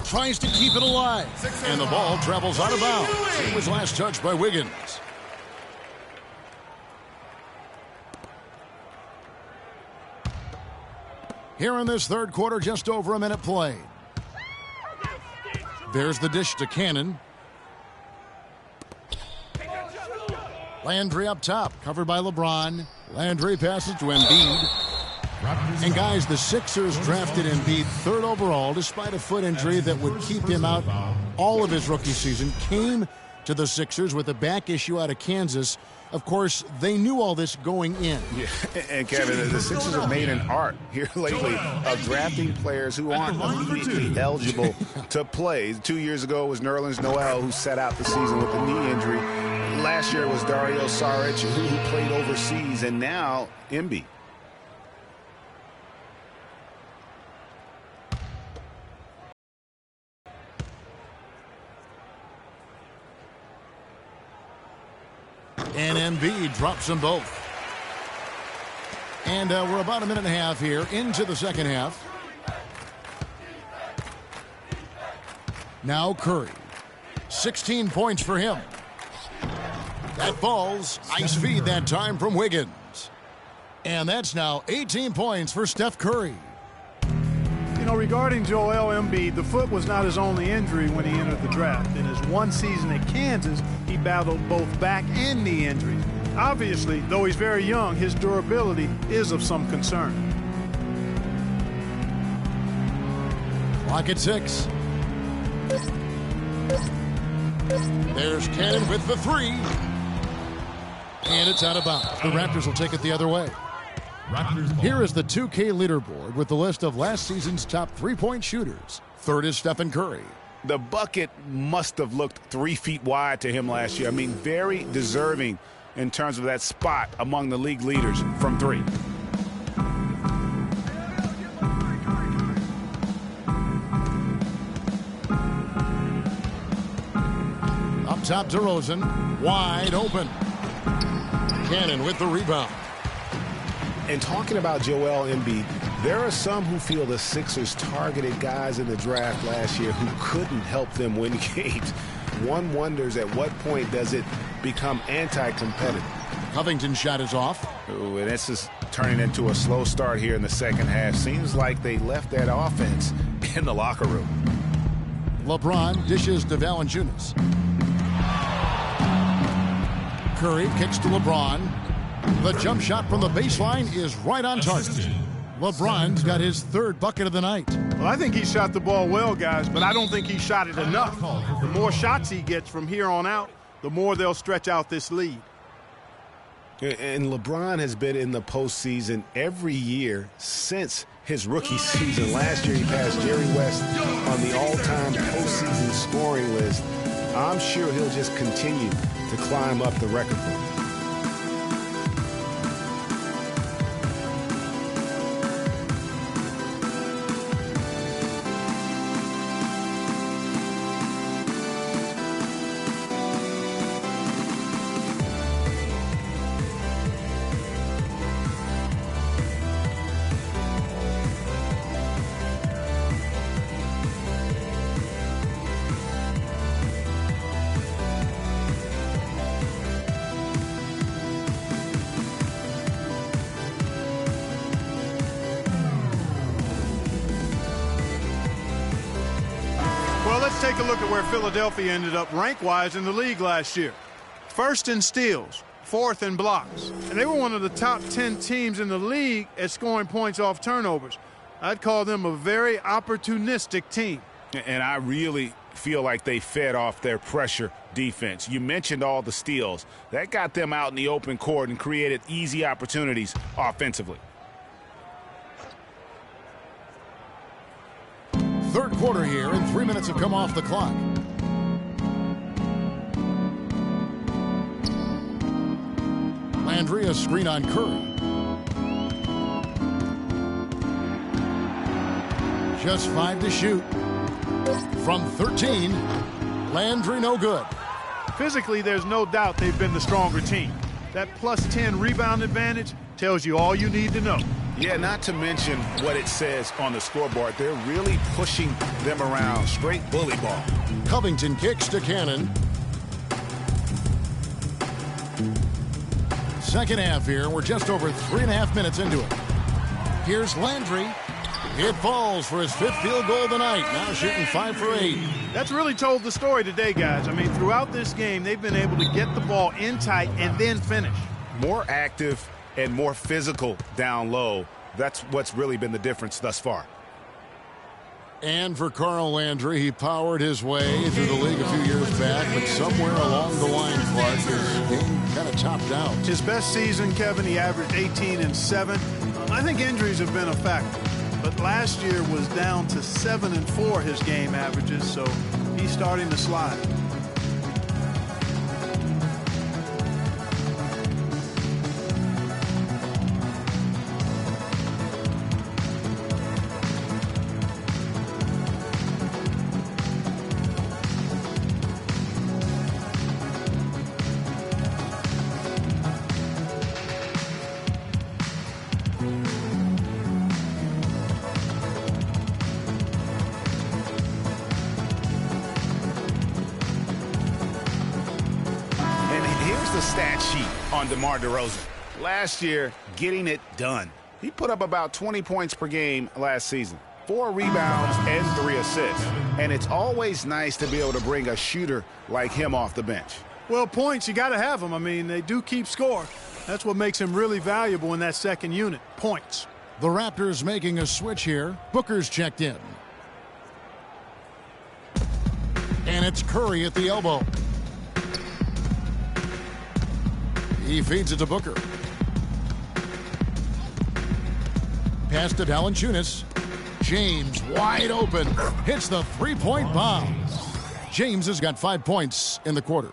Tries to keep it alive. And the ball travels out of bounds. It was last touched by Wiggins. Here in this third quarter, just over a minute played. There's the dish to Cannon. Landry up top, covered by LeBron. Landry passes to Embiid. And guys, the Sixers drafted Embiid 3rd overall despite a foot injury that would keep him out all of his rookie season. Came to the Sixers with a back issue out of Kansas. Of course, they knew all this going in. Yeah, and Kevin, the Sixers have made an art here lately of drafting players who aren't immediately eligible to play. 2 years ago it was Nerlens Noel who sat out the season with a knee injury. Last year it was Dario Saric who played overseas, and now Embiid. And Embiid drops them both. And we're about a minute and a half here into the second half. Now Curry. 16 points for him. That falls. Nice feed that time from Wiggins. And that's now 18 points for Steph Curry. You know, regarding Joel Embiid, the foot was not his only injury when he entered the draft. In his one season at Kansas, he battled both back and knee injuries. Obviously, though he's very young, his durability is of some concern. Clock at 6. There's Cannon with the 3. And it's out of bounds. The Raptors will take it the other way. Here is the 2K leaderboard with the list of last season's top 3-point shooters. 3rd is Stephen Curry. The bucket must have looked 3 feet wide to him last year. I mean, very deserving in terms of that spot among the league leaders from 3. Up top to Rosen. Wide open. Cannon with the rebound. And talking about Joel Embiid, there are some who feel the Sixers targeted guys in the draft last year who couldn't help them win games. One wonders at what point does it become anti-competitive. Covington's shot is off. Ooh, and this is turning into a slow start here in the second half. Seems like they left that offense in the locker room. LeBron dishes to Valanciunas. Curry kicks to LeBron. The jump shot from the baseline is right on target. LeBron's got his 3rd bucket of the night. Well, I think he shot the ball well, guys, but I don't think he shot it enough. The more shots he gets from here on out, the more they'll stretch out this lead. And LeBron has been in the postseason every year since his rookie season. Last year he passed Jerry West on the all-time postseason scoring list. I'm sure he'll just continue to climb up the record book. look at where Philadelphia ended up rank-wise in the league last year. First in steals, fourth in blocks. And they were one of the top 10 teams in the league at scoring points off turnovers. I'd call them a very opportunistic team. And I really feel like they fed off their pressure defense. You mentioned all the steals. That got them out in the open court and created easy opportunities offensively. Third quarter here, and 3 minutes have come off the clock. Landry, a screen on Curry. Just 5 to shoot. From 13, Landry no good. Physically, there's no doubt they've been the stronger team. That plus 10 rebound advantage tells you all you need to know. Yeah, not to mention what it says on the scoreboard. They're really pushing them around. Straight bully ball. Covington kicks to Cannon. Second half here. We're just over 3.5 minutes into it. Here's Landry. It falls for his 5th field goal of the night. Now shooting 5 for 8. That's really told the story today, guys. I mean, throughout this game, they've been able to get the ball in tight and then finish. More active and more physical down low. That's what's really been the difference thus far. And for Carl Landry, he powered his way through the league a few years back, but somewhere along the line, Clark, his game kind of topped out. His best season, Kevin, he averaged 18 and 7. I think injuries have been a factor. But last year was down to 7 and 4 his game averages, so he's starting to slide. Stat sheet on DeMar DeRozan. Last year, getting it done. He put up about 20 points per game last season. 4 rebounds and 3 assists. And it's always nice to be able to bring a shooter like him off the bench. Well, points, you got to have them. I mean, they do keep score. That's what makes him really valuable in that second unit, points. The Raptors making a switch here. Booker's checked in. And it's Curry at the elbow. He feeds it to Booker. Pass to Valanciunas. James wide open. Hits the three-point bomb. James has got 5 points in the quarter.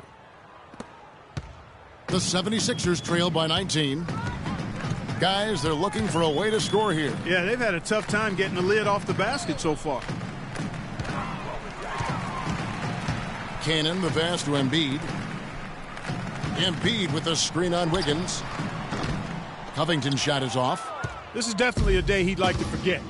The 76ers trail by 19. Guys, they're looking for a way to score here. Yeah, they've had a tough time getting the lid off the basket so far. Cannon, the pass to Embiid. Embiid with the screen on Wiggins. Covington's shot is off. This is definitely a day he'd like to forget.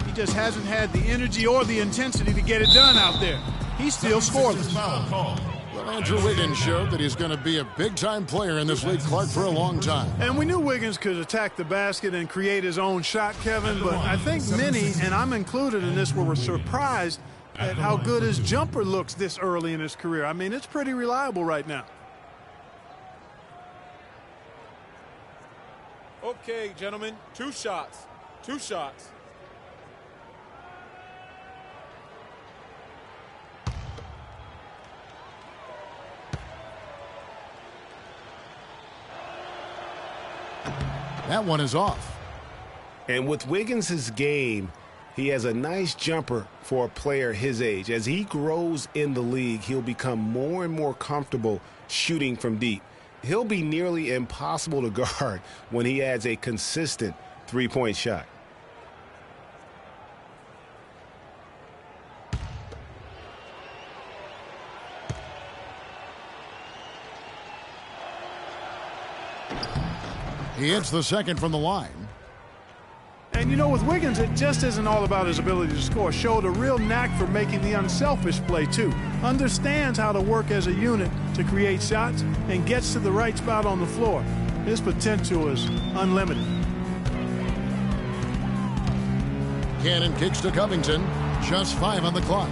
He just hasn't had the energy or the intensity to get it done out there. He's still scoreless. Well, Andrew Wiggins showed that he's going to be a big-time player in this league, Clark, for a long time. And we knew Wiggins could attack the basket and create his own shot, Kevin, but I think many, and I'm included in this, were surprised at how good his jumper looks this early in his career. I mean, it's pretty reliable right now. Okay, gentlemen, 2 shots. 2 shots. That one is off. And with Wiggins' game, he has a nice jumper for a player his age. As he grows in the league, he'll become more and more comfortable shooting from deep. He'll be nearly impossible to guard when he adds a consistent three-point shot. He hits the second from the line. And you know, with Wiggins, it just isn't all about his ability to score. Showed a real knack for making the unselfish play, too. Understands how to work as a unit to create shots and gets to the right spot on the floor. His potential is unlimited. Cannon kicks to Covington. Just 5 on the clock.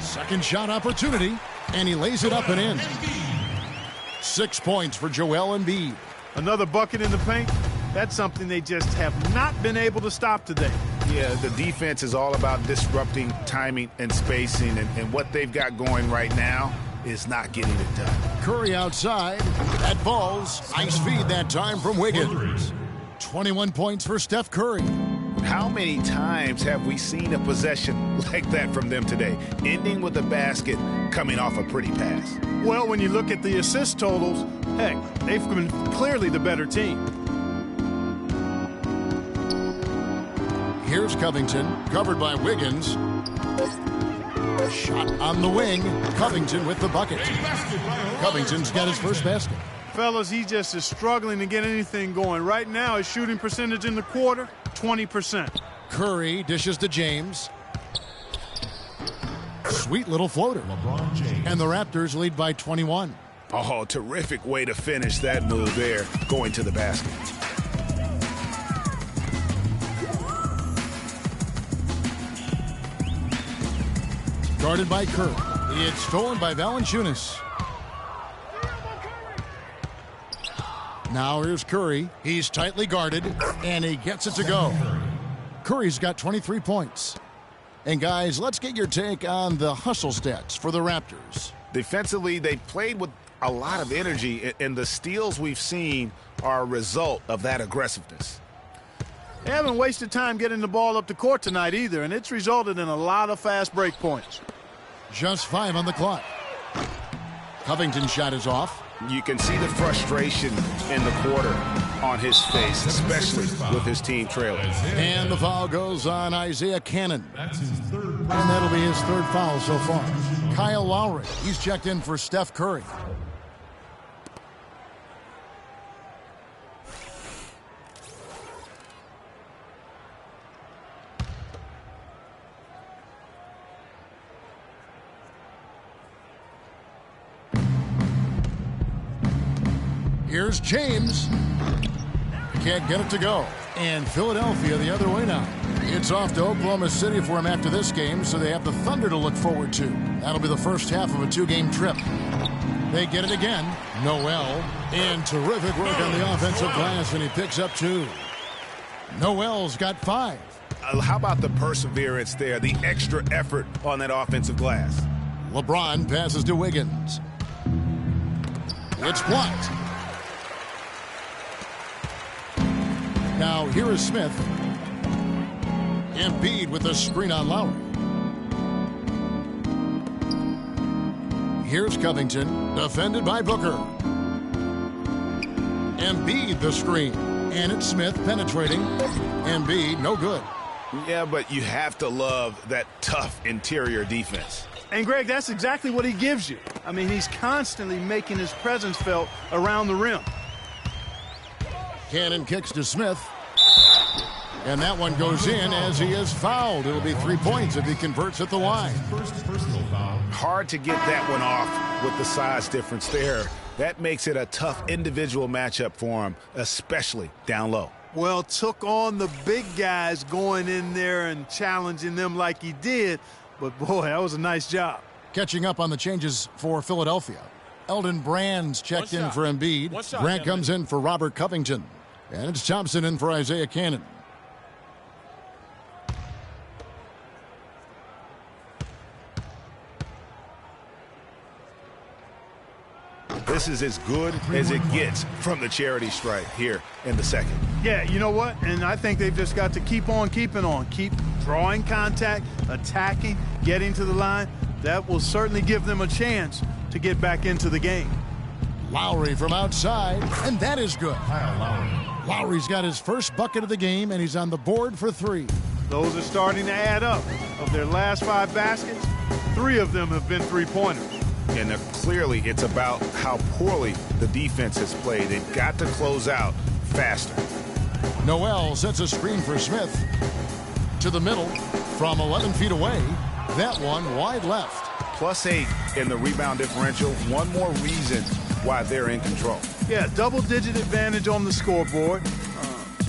Second shot opportunity, and he lays it up and in. 6 points for Joel Embiid. Another bucket in the paint. That's something they just have not been able to stop today. Yeah, the defense is all about disrupting timing and spacing, and what they've got going right now is not getting it done. Curry outside. That falls. Nice feed that time from Wiggins. 21 points for Steph Curry. How many times have we seen a possession like that from them today, ending with a basket coming off a pretty pass? Well, when you look at the assist totals, heck, they've been clearly the better team. Here's Covington, covered by Wiggins. Shot on the wing. Covington with the bucket. Covington's got his first basket. Fellas, he just is struggling to get anything going. Right now, his shooting percentage in the quarter, 20%. Curry dishes to James. Sweet little floater. And the Raptors lead by 21. Oh, terrific way to finish that move there, going to the basket. Guarded by Curry. It's stolen by Valanciunas. Now here's Curry. He's tightly guarded, and he gets it to go. Curry's got 23 points. And guys, let's get your take on the hustle stats for the Raptors. Defensively, they played with a lot of energy, and the steals we've seen are a result of that aggressiveness. They haven't wasted time getting the ball up the court tonight either, and it's resulted in a lot of fast break points. Just 5 on the clock. Covington's shot is off. You can see the frustration in the quarter on his face, especially with his team trailing. And the foul goes on Isaiah Cannon. And that'll be his third foul so far. Kyle Lowry, he's checked in for Steph Curry. Here's James. Can't get it to go. And Philadelphia the other way now. It's off to Oklahoma City for him after this game, so they have the Thunder to look forward to. That'll be the first half of a 2-game trip. They get it again. Noel. And terrific work on the offensive glass, and he picks up 2. Noel's got 5. How about the perseverance there, the extra effort on that offensive glass? LeBron passes to Wiggins. It's blocked. Now here is Smith. Embiid with a screen on Lowry. Here's Covington, defended by Booker. Embiid the screen. And it's Smith penetrating. Embiid, no good. Yeah, but you have to love that tough interior defense. And, Greg, that's exactly what he gives you. I mean, he's constantly making his presence felt around the rim. Cannon kicks to Smith. And that one goes in as he is fouled. It'll be 3 points if he converts at the line. Hard to get that one off with the size difference there. That makes it a tough individual matchup for him, especially down low. Well, took on the big guys going in there and challenging them like he did. But, boy, that was a nice job. Catching up on the changes for Philadelphia. Eldon Brand's checked in for Embiid. Grant comes in for Robert Covington. And it's Thompson in for Isaiah Cannon. This is as good as it gets from the charity stripe here in the second. Yeah, you know what? And I think they've just got to keep on keeping on. Keep drawing contact, attacking, getting to the line. That will certainly give them a chance to get back into the game. Lowry from outside, and that is good. Lowry's got his first bucket of the game, and he's on the board for 3. Those are starting to add up. Of their last 5 baskets, 3 of them have been three-pointers. And clearly it's about how poorly the defense has played. They've got to close out faster. Noel sets a screen for Smith. To the middle from 11 feet away. That one wide left. +8 in the rebound differential. One more reason why they're in control. Yeah, double-digit advantage on the scoreboard.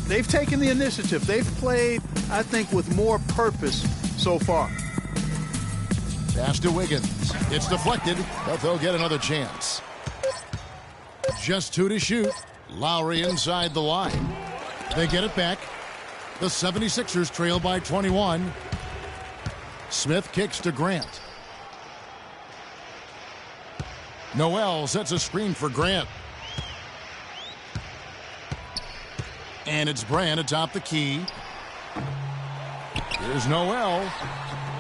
They've taken the initiative. They've played, I think, with more purpose so far. Pass to Wiggins. It's deflected, but they'll get another chance. Just 2 to shoot. Lowry inside the line. They get it back. The 76ers trail by 21. Smith kicks to Grant. Noel sets a screen for Grant. And it's Brand atop the key. Here's Noel.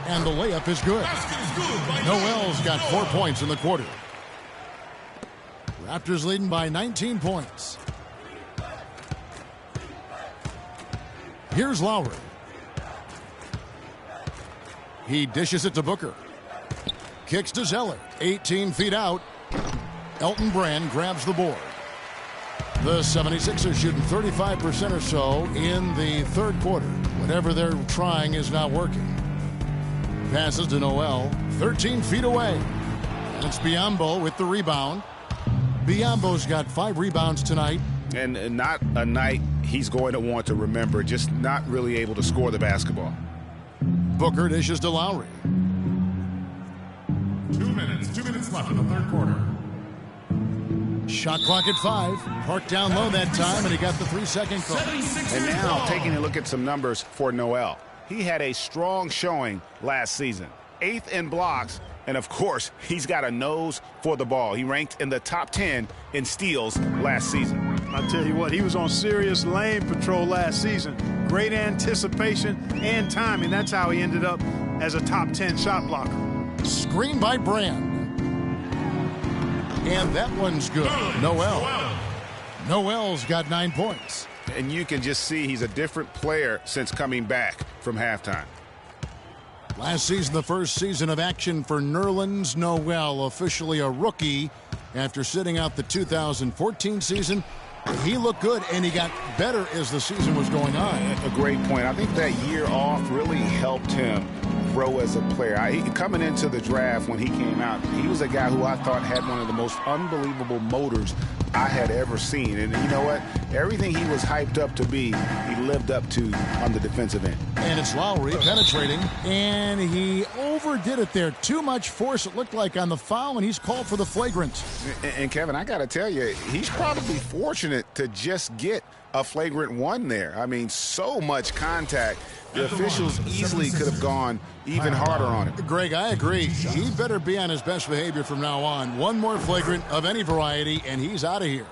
And the layup is good. Noel's got 4 points in the quarter. Raptors leading by 19 points. Here's Lowry. He dishes it to Booker. Kicks to Zeller. 18 feet out. Elton Brand grabs the board. The 76ers shooting 35% or so in the third quarter. Whatever they're trying is not working. Passes to Noel. 13 feet away. And it's Biyombo with the rebound. Biyombo's got 5 rebounds tonight. And not a night he's going to want to remember, just not really able to score the basketball. Booker dishes to Lowry. 2 minutes left in the third quarter. Shot clock at 5. Parked down low that time, and he got the 3-second call. And now taking a look at some numbers for Noel. He had a strong showing last season. 8th in blocks, and of course, he's got a nose for the ball. He ranked in the top 10 in steals last season. I tell you what, he was on serious lane patrol last season. Great anticipation and timing. That's how he ended up as a top 10 shot blocker. Screen by Brand. And that one's good. Noel. Noel's got 9 points. And you can just see he's a different player since coming back from halftime. Last season, the first season of action for Nerlens Noel, officially a rookie after sitting out the 2014 season. He looked good, and he got better as the season was going on. A great point. I think that year off really helped him grow as a player. Coming into the draft when he came out, he was a guy who I thought had one of the most unbelievable motors I had ever seen. And you know what? Everything he was hyped up to be, he lived up to on the defensive end. And it's Lowry penetrating, and he overdid it there. Too much force, it looked like, on the foul, and he's called for the flagrant. And Kevin, I got to tell you, he's probably fortunate to just get a flagrant 1 there. I mean, so much contact. The officials easily could have gone even harder on him. Greg, I agree. He better be on his best behavior from now on. One more flagrant of any variety, and he's out of here.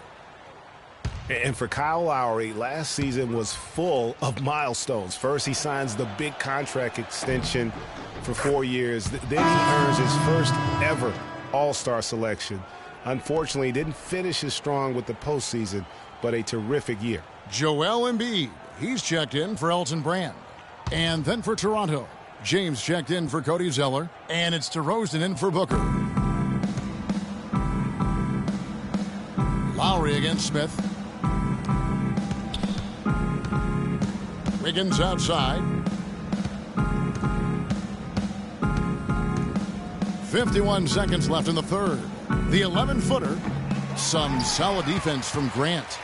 And for Kyle Lowry, last season was full of milestones. First, he signs the big contract extension for 4 years. Then he earns his first ever All-Star selection. Unfortunately, he didn't finish as strong with the postseason, but a terrific year. Joel Embiid, he's checked in for Elton Brand. And then for Toronto, James checked in for Cody Zeller. And it's DeRozan in for Booker. Lowry against Smith. Wiggins outside. 51 seconds left in the third. The 11-footer. Some solid defense from Grant.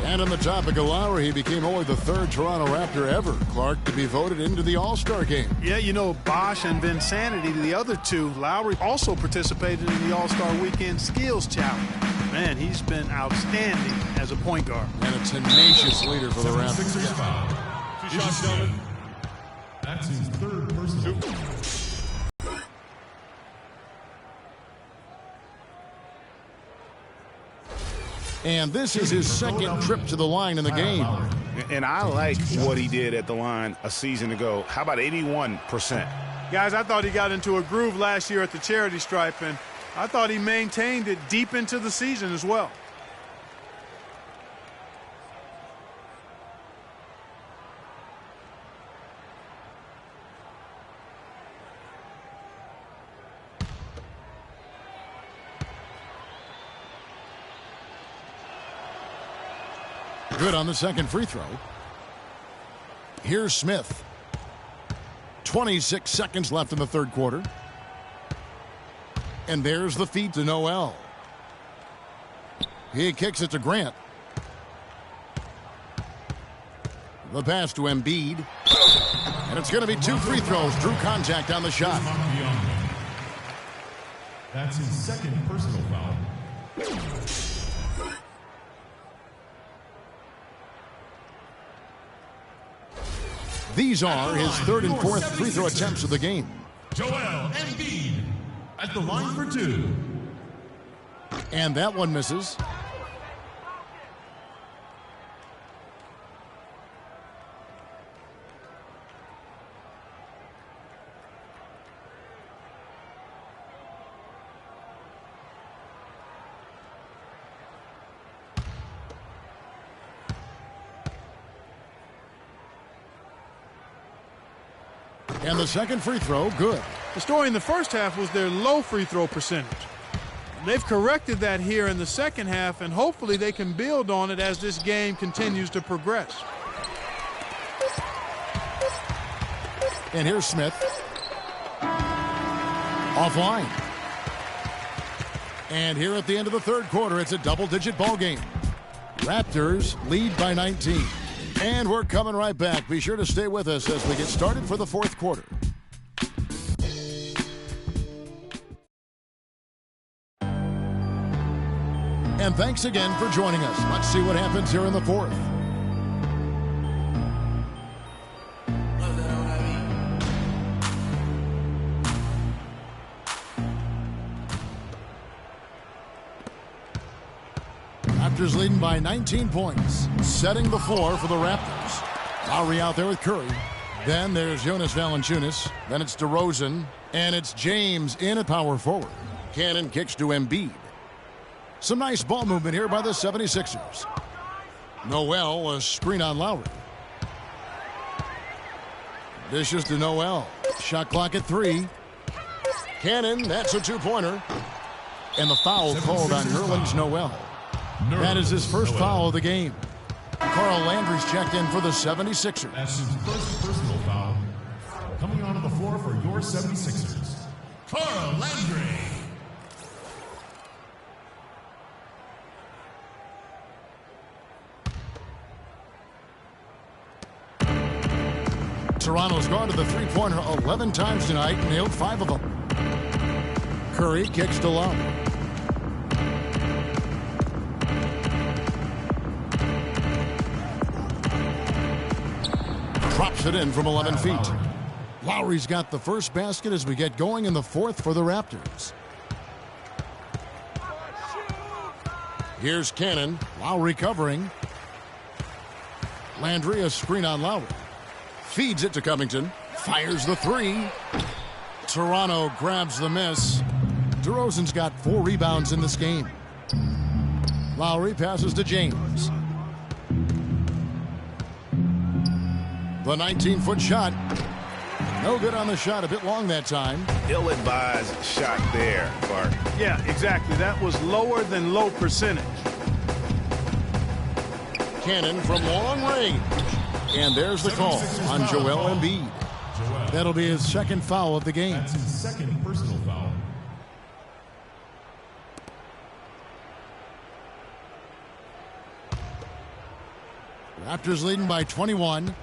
And on the topic of Lowry, he became only the 3rd Toronto Raptor ever, Clark, to be voted into the All-Star game. Yeah, you know, Bosh and Vinsanity, the other two. Lowry also participated in the All-Star Weekend Skills Challenge. Man, he's been outstanding as a point guard. And a tenacious leader for the Raptors. Two shots, gentlemen. That's his 3rd personal. And this is his 2nd trip to the line in the game. And I like what he did at the line a season ago. How about 81%? Guys, I thought he got into a groove last year at the charity stripe, and I thought he maintained it deep into the season as well. Good on the second free throw. Here's Smith. 26 seconds left in the third quarter. And there's the feed to Noel. He kicks it to Grant. The pass to Embiid. And it's going to be 2 free throws. Drew contact on the shot. That's his second personal foul. These are his third and fourth free throw attempts of the game. Joel Embiid at the line for 2. And that one misses. And the second free throw, good. The story in the first half was their low free throw percentage. They've corrected that here in the second half, and hopefully they can build on it as this game continues to progress. And here's Smith. Offline. And here at the end of the third quarter, it's a double-digit ball game. Raptors lead by 19. And we're coming right back. Be sure to stay with us as we get started for the fourth quarter. And thanks again for joining us. Let's see what happens here in the fourth. Raptors leading by 19 points, setting the floor for the Raptors. Lowry out there with Curry. Then there's Jonas Valanciunas. Then it's DeRozan. And it's James in at power forward. Cannon kicks to Embiid. Some nice ball movement here by the 76ers. Noel, a screen on Lowry. Dishes to Noel. Shot clock at 3. Cannon, that's a two-pointer. And the foul called on Nerlens Noel. That is his first foul of the game. Carl Landry's checked in for the 76ers. That's his first personal foul. Coming onto the floor for your 76ers, Carl Landry. Toronto's gone to the three-pointer 11 times tonight, nailed 5 of them. Curry kicks to Lowry. Drops it in from 11 feet. Lowry's got the first basket as we get going in the fourth for the Raptors. Here's Cannon. Lowry covering. Landry, a screen on Lowry. Feeds it to Covington. Fires the 3. Toronto grabs the miss. DeRozan's got 4 rebounds in this game. Lowry passes to James. The 19-foot shot. No good on the shot. A bit long that time. Ill-advised shot there, Bart. Yeah, exactly. That was lower than low percentage. Cannon from long range. And there's the call on Joel Embiid. That'll be his second foul of the game. That's his second personal foul. Raptors leading by 21.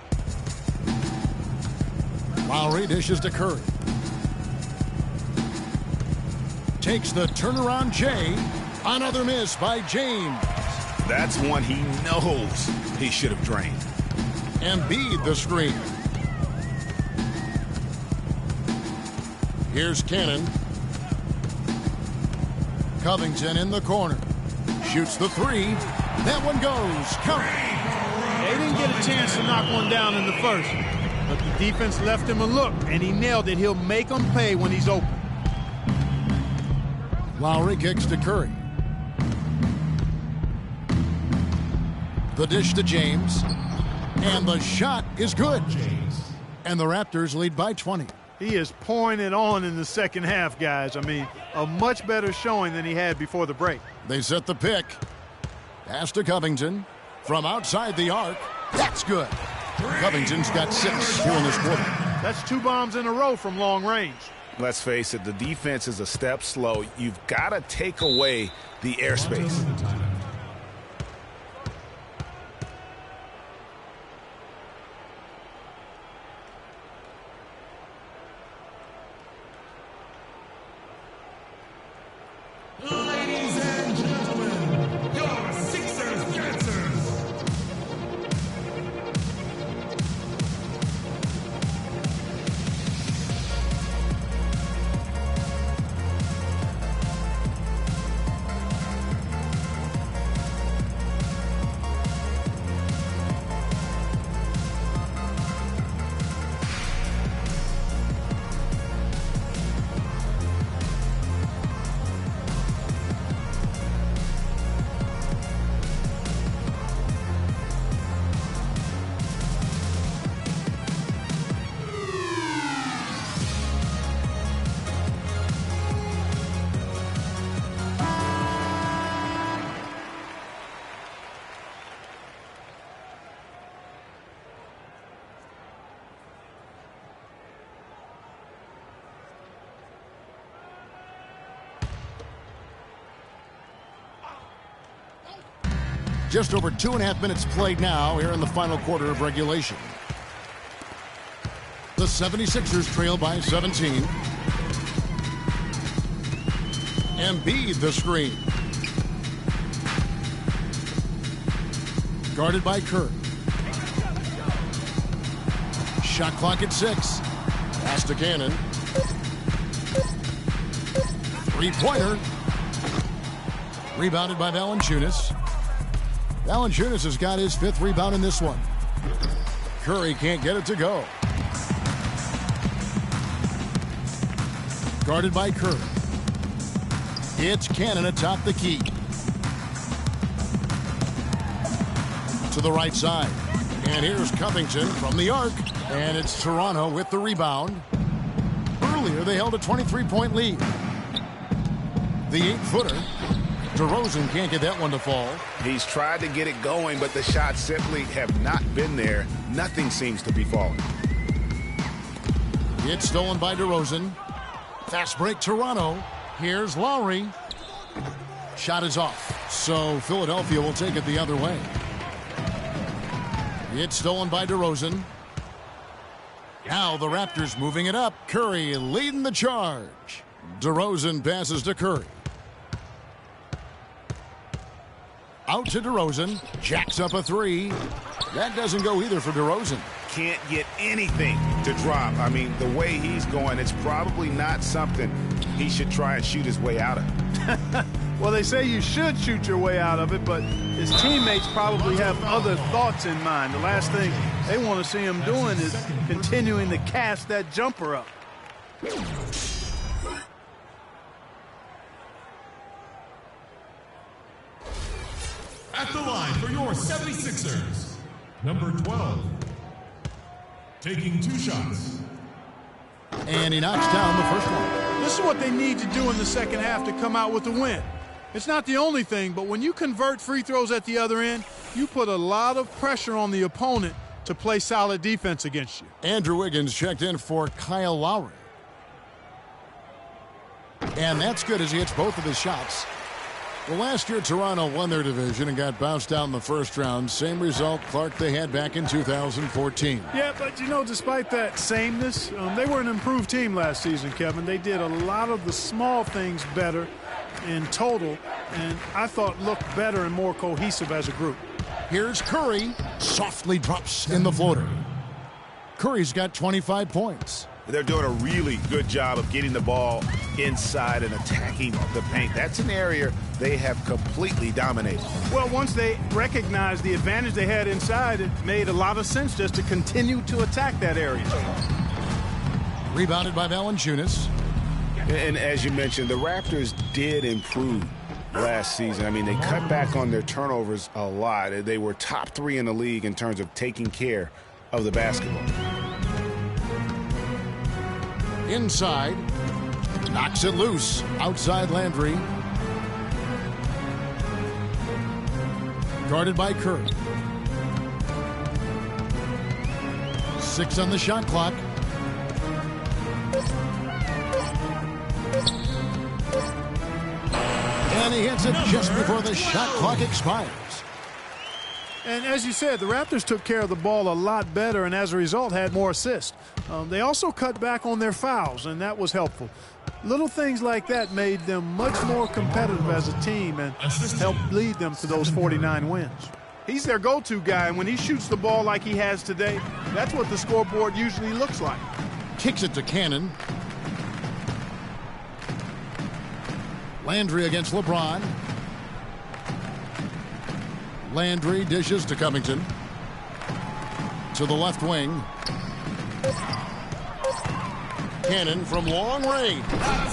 Lowry dishes to Curry. Takes the turnaround J. Another miss by James. That's one he knows he should have drained. Embiid the screen. Here's Cannon. Covington in the corner. Shoots the 3. That one goes. Curry. They didn't get a chance to knock one down in the first. But the defense left him a look, and he nailed it. He'll make them pay when he's open. Lowry kicks to Curry. The dish to James. And the shot is good. And the Raptors lead by 20. He is pouring it on in the second half, guys. I mean, a much better showing than he had before the break. They set the pick. Pass to Covington. From outside the arc. That's good. Covington's got 6 here in this quarter. That's 2 bombs in a row from long range. Let's face it, the defense is a step slow. You've got to take away the airspace. Just over 2.5 minutes played now here in the final quarter of regulation. The 76ers trail by 17. Embiid the screen. Guarded by Curry. Shot clock at 6. Pass to Cannon. Three-pointer. Rebounded by Valanciunas. Valanciunas has got his 5th rebound in this one. Curry can't get it to go. Guarded by Curry. It's Cannon atop the key. To the right side. And here's Covington from the arc. And it's Toronto with the rebound. Earlier, they held a 23-point lead. The 8-footer. DeRozan can't get that one to fall. He's tried to get it going, but the shots simply have not been there. Nothing seems to be falling. It's stolen by DeRozan. Fast break, Toronto. Here's Lowry. Shot is off. So Philadelphia will take it the other way. It's stolen by DeRozan. Now the Raptors moving it up. Curry leading the charge. DeRozan passes to Curry. Out to DeRozan. Jacks up a 3. That doesn't go either for DeRozan. Can't get anything to drop. I mean, the way he's going, it's probably not something he should try and shoot his way out of. Well, they say you should shoot your way out of it, but his teammates probably have other thoughts in mind. The last thing they want to see him doing is continuing to cast that jumper up. At the line for your 76ers, number 12. Taking 2 shots. And he knocks down the first one. This is what they need to do in the second half to come out with the win. It's not the only thing, but when you convert free throws at the other end, you put a lot of pressure on the opponent to play solid defense against you. Andrew Wiggins checked in for Kyle Lowry. And that's good as he hits both of his shots. Well, last year, Toronto won their division and got bounced out in the first round. Same result, Clark, they had back in 2014. Yeah, but, you know, despite that sameness, they were an improved team last season, Kevin. They did a lot of the small things better in total, and I thought looked better and more cohesive as a group. Here's Curry. Softly drops in the floater. Curry's got 25 points. They're doing a really good job of getting the ball inside and attacking the paint. That's an area they have completely dominated. Well, once they recognized the advantage they had inside, it made a lot of sense just to continue to attack that area. Rebounded by Valanciunas. And as you mentioned, the Raptors did improve last season. I mean, they cut back on their turnovers a lot. They were top 3 in the league in terms of taking care of the basketball. Inside. Knocks it loose. Outside Landry. Guarded by Curry. 6 on the shot clock. And he hits it just before the shot clock expires. And as you said, the Raptors took care of the ball a lot better and as a result had more assists. They also cut back on their fouls, and that was helpful. Little things like that made them much more competitive as a team and helped lead them to those 49 wins. He's their go-to guy, and when he shoots the ball like he has today, that's what the scoreboard usually looks like. Kicks it to Cannon. Landry against LeBron. Landry dishes to Covington. To the left wing. Cannon from long range.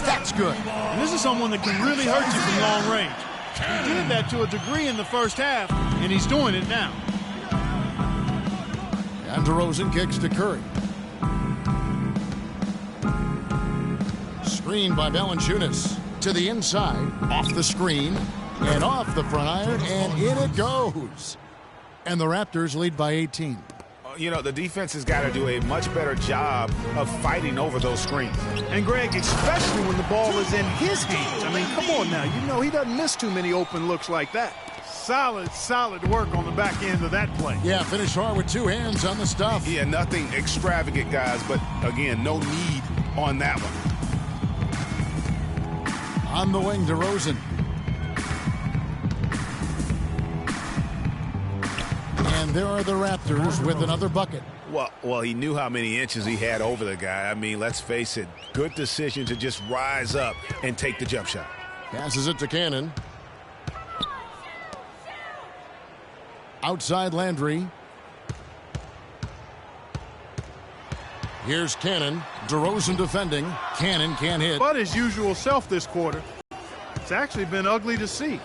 That's good. And this is someone that can really hurt you from long range. He did that to a degree in the first half, and he's doing it now. And DeRozan kicks to Curry. Screen by Valanciunas. To the inside. Off the screen. And off the front iron, and in it goes. And the Raptors lead by 18. You know, the defense has got to do a much better job of fighting over those screens. And, Greg, especially when the ball is in his hands. I mean, come on now. You know he doesn't miss too many open looks like that. Solid work on the back end of that play. Yeah, finished hard with two hands on the stuff. Yeah, nothing extravagant, guys, but again, no need on that one. On the wing, DeRozan. And there are the Raptors with another bucket. Well, he knew how many inches he had over the guy. I mean, let's face it, good decision to just rise up and take the jump shot. Passes it to Cannon. Outside Landry. Here's Cannon. DeRozan defending. Cannon can't hit. But his usual self this quarter. It's actually been ugly to see.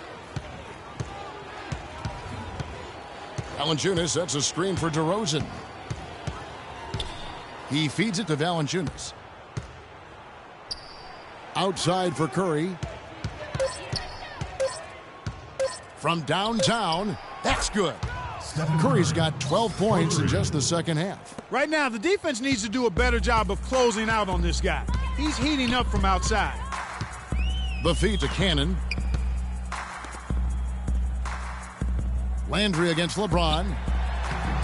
Valanciunas sets a screen for DeRozan. He feeds it to Valanciunas. Outside for Curry. From downtown. That's good. Curry's got 12 points in just the second half. Right now, the defense needs to do a better job of closing out on this guy. He's heating up from outside. The feed to Cannon. Landry against LeBron.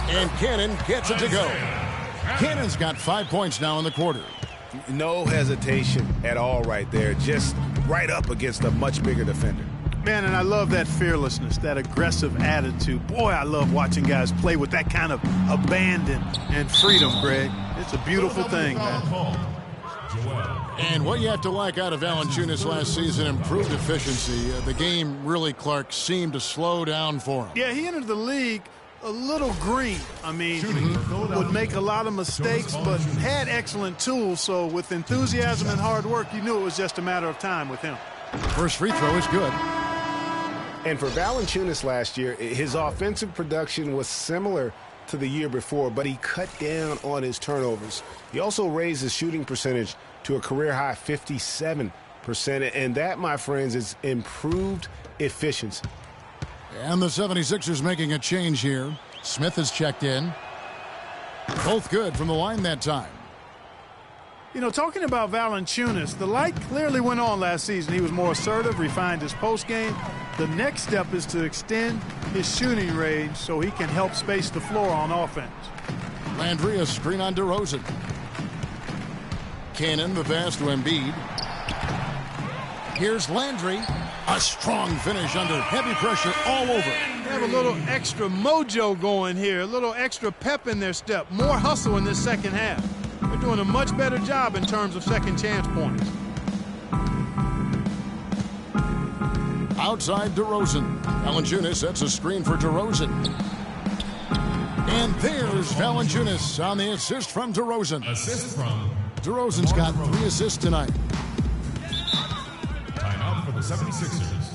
And Cannon gets it to go. Cannon's got 5 points now in the quarter. No hesitation at all right there. Just right up against a much bigger defender. Man, and I love that fearlessness, that aggressive attitude. Boy, I love watching guys play with that kind of abandon and freedom, Greg. It's a beautiful thing, man. And what you have to like out of Valanciunas last season, improved efficiency. The game really, Clark, seemed to slow down for him. Yeah, he entered the league a little green. I mean, would make a lot of mistakes, but had excellent tools. So with enthusiasm and hard work, you knew it was just a matter of time with him. First free throw is good. And for Valanciunas last year, his offensive production was similar to the year before, but he cut down on his turnovers. He also raised his shooting percentage to a career-high 57%, and that, my friends, is improved efficiency. And the 76ers making a change here. Smith has checked in. Both good from the line that time. You know, talking about Valanciunas, the light clearly went on last season. He was more assertive, refined his post game. The next step is to extend his shooting range so he can help space the floor on offense. Landry, a screen on DeRozan. Cannon, the pass to Embiid. Here's Landry. A strong finish under heavy pressure all over. They have a little extra mojo going here, a little extra pep in their step, more hustle in this second half. They're doing a much better job in terms of second chance points. Outside DeRozan. Valanciunas sets a screen for DeRozan. And there's Valanciunas on the assist from DeRozan. Assist from DeRozan's got 3 assists tonight. Timeout for the 76ers.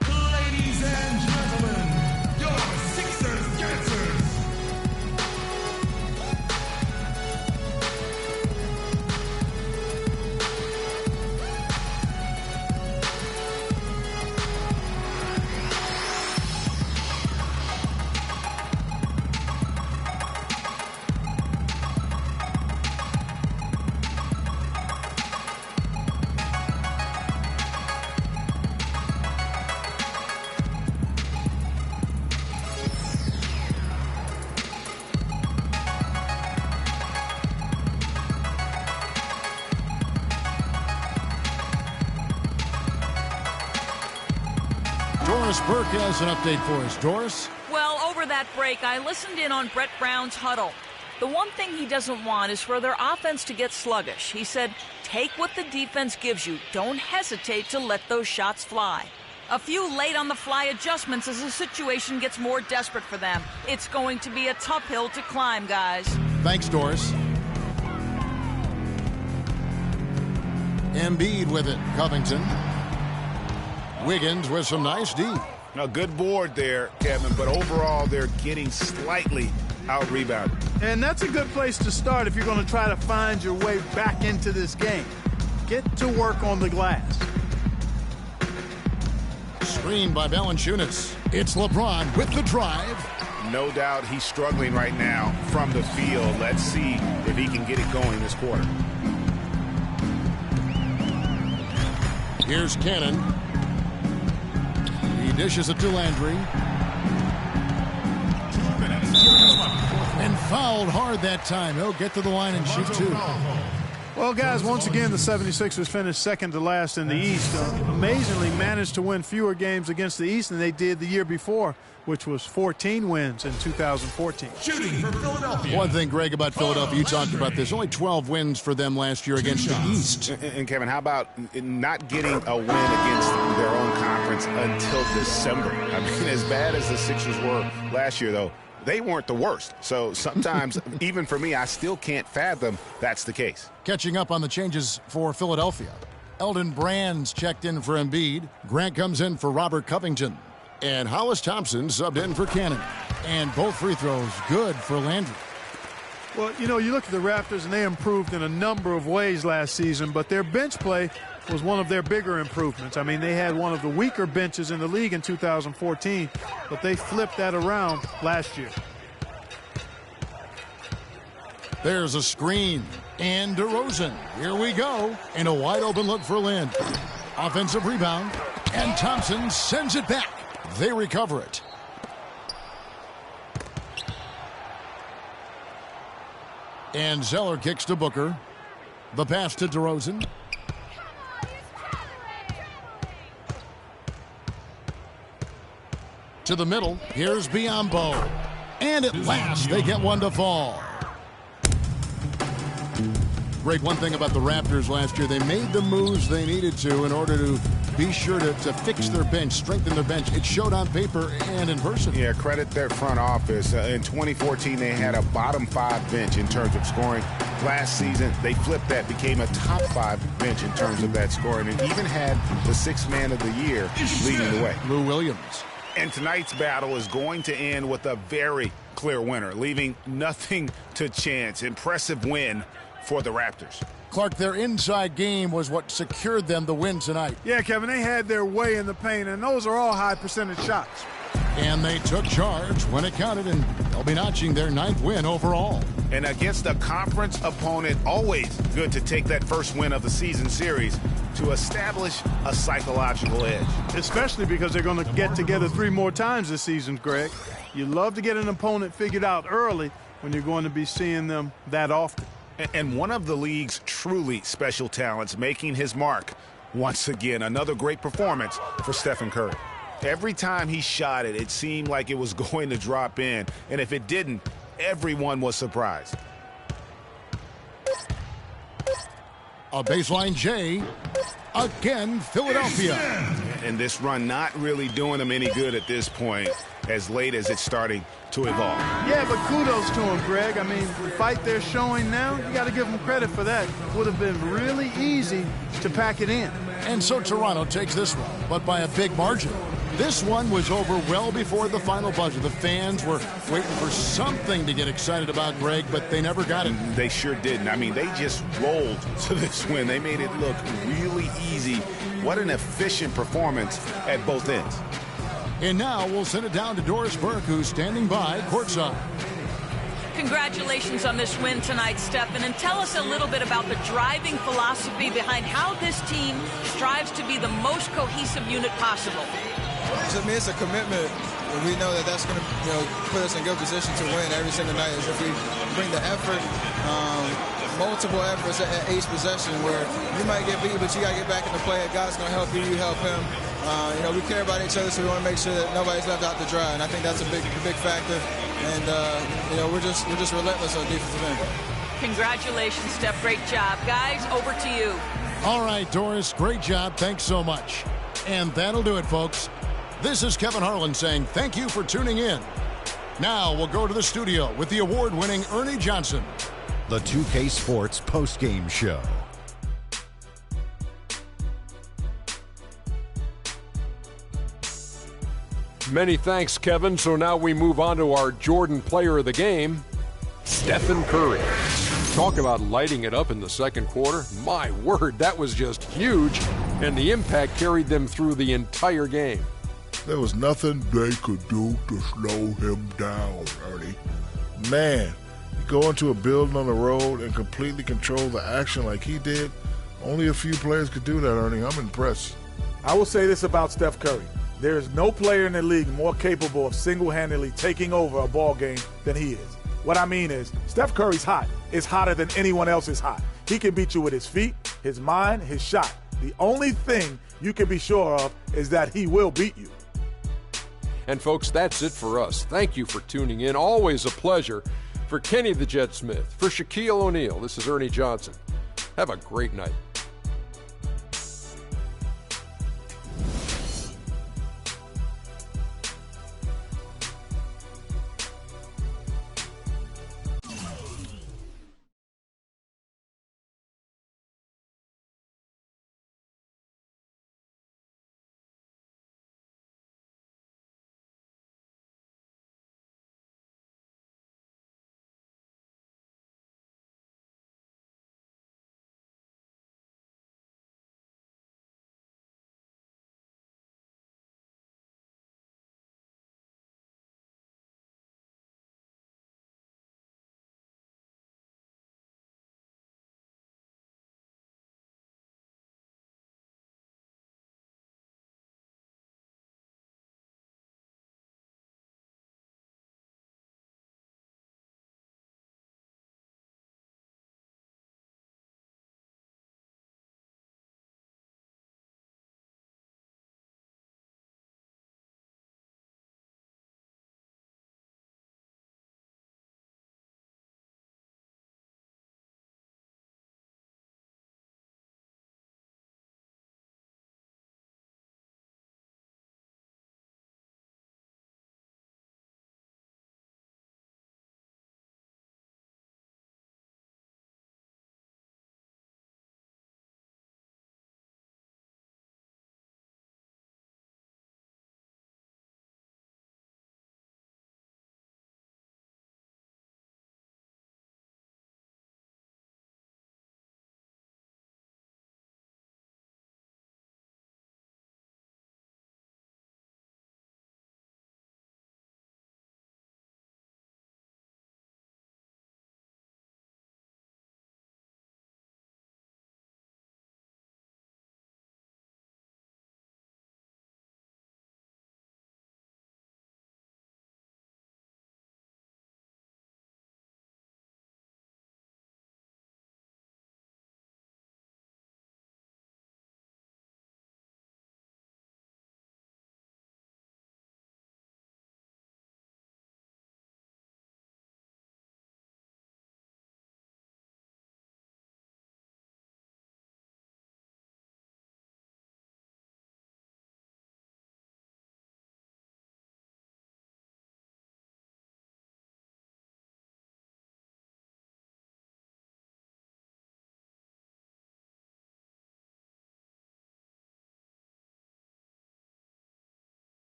Ladies and gentlemen, your Sixers dancers. Doris Burke has an update for us. Doris? Well, over that break, I listened in on Brett Brown's huddle. The one thing he doesn't want is for their offense to get sluggish. He said, take what the defense gives you. Don't hesitate to let those shots fly. A few late-on-the-fly adjustments as the situation gets more desperate for them. It's going to be a tough hill to climb, guys. Thanks, Doris. Embiid with it. Covington. Wiggins with some nice D. A good board there, Kevin, but overall they're getting slightly out-rebounded. And that's a good place to start if you're going to try to find your way back into this game. Get to work on the glass. Screened by Valanciunas. It's LeBron with the drive. No doubt he's struggling right now from the field. Let's see if he can get it going this quarter. Here's Cannon. He dishes it to Landry. And fouled hard that time. He'll get to the line and shoot two. Well, guys, once again, the 76ers finished second to last in the East. Amazingly managed to win fewer games against the East than they did the year before, which was 14 wins in 2014. Shooting for Philadelphia. One thing, Greg, about Philadelphia, you talked about this. Only 12 wins for them last year against the East. And Kevin, how about not getting a win against their own conference until December? I mean, as bad as the Sixers were last year, though, they weren't the worst. So sometimes, even for me, I still can't fathom that's the case. Catching up on the changes for Philadelphia. Eldon Brand's checked in for Embiid. Grant comes in for Robert Covington. And Hollis Thompson subbed in for Cannon. And both free throws good for Landry. Well, you know, you look at the Raptors, and they improved in a number of ways last season, but their bench play was one of their bigger improvements. I mean, they had one of the weaker benches in the league in 2014, but they flipped that around last year. There's a screen. And DeRozan. Here we go. And a wide open look for Lynn. Offensive rebound. And Thompson sends it back. They recover it. And Zeller kicks to Booker. The pass to DeRozan. To the middle. Here's Biyombo. And at last, they get one to fall. Greg, one thing about the Raptors last year, they made the moves they needed to in order to be sure to fix their bench, strengthen their bench. It showed on paper and in person. Yeah, credit their front office. In 2014, they had a bottom 5 bench in terms of scoring. Last season, they flipped that, became a top 5 bench in terms of that scoring, and even had the 6th man of the year leading the way. Lou Williams. And tonight's battle is going to end with a very clear winner, leaving nothing to chance. Impressive win for the Raptors. Clark, their inside game was what secured them the win tonight. Yeah, Kevin, they had their way in the paint, and those are all high percentage shots. And they took charge when it counted, and they'll be notching their 9th win overall. And against a conference opponent, always good to take that first win of the season series to establish a psychological edge. Especially because they're going to get together 3 more times this season, Greg. You love to get an opponent figured out early when you're going to be seeing them that often. And one of the league's truly special talents making his mark. Once again, another great performance for Stephen Curry. Every time he shot it, it seemed like it was going to drop in. And if it didn't, everyone was surprised. A baseline J. Again, Philadelphia. And this run not really doing them any good at this point, as late as it's starting to evolve. Yeah, but kudos to him, Greg. I mean, the fight they're showing now, you got to give them credit for that. It would have been really easy to pack it in. And so Toronto takes this one, but by a big margin. This one was over well before the final buzzer. The fans were waiting for something to get excited about, Greg, but they never got it. They sure didn't. I mean, they just rolled to this win. They made it look really easy. What an efficient performance at both ends. And now we'll send it down to Doris Burke, who's standing by courtside. Congratulations on this win tonight, Stephen, and tell us a little bit about the driving philosophy behind how this team strives to be the most cohesive unit possible. To me, it's a commitment. We know that that's going to put us in good position to win every single night. Is if we bring the effort, multiple efforts at each possession where you might get beat, but you got to get back in the play. God's going to help you, you help him. We care about each other, so we want to make sure that nobody's left out to dry, and I think that's a big factor. And we're just relentless on defensive end. Congratulations, Steph. Great job, guys. Over to you. All right, Doris. Great job. Thanks so much. And that'll do it, folks. This is Kevin Harlan saying thank you for tuning in. Now we'll go to the studio with the award-winning Ernie Johnson. The 2K Sports postgame show. Many thanks, Kevin. So now we move on to our Jordan player of the game, Stephen Curry. Talk about lighting it up in the second quarter. My word, that was just huge, and the impact carried them through the entire game. There was nothing they could do to slow him down, Ernie. Man, you go into a building on the road and completely control the action like he did. Only a few players could do that, Ernie. I'm impressed. I will say this about Steph Curry. There is no player in the league more capable of single-handedly taking over a ball game than he is. What I mean is, Steph Curry's hot. Is hotter than anyone else is hot. He can beat you with his feet, his mind, his shot. The only thing you can be sure of is that he will beat you. And folks, that's it for us. Thank you for tuning in. Always a pleasure. For Kenny the Jet Smith, for Shaquille O'Neal, this is Ernie Johnson. Have a great night.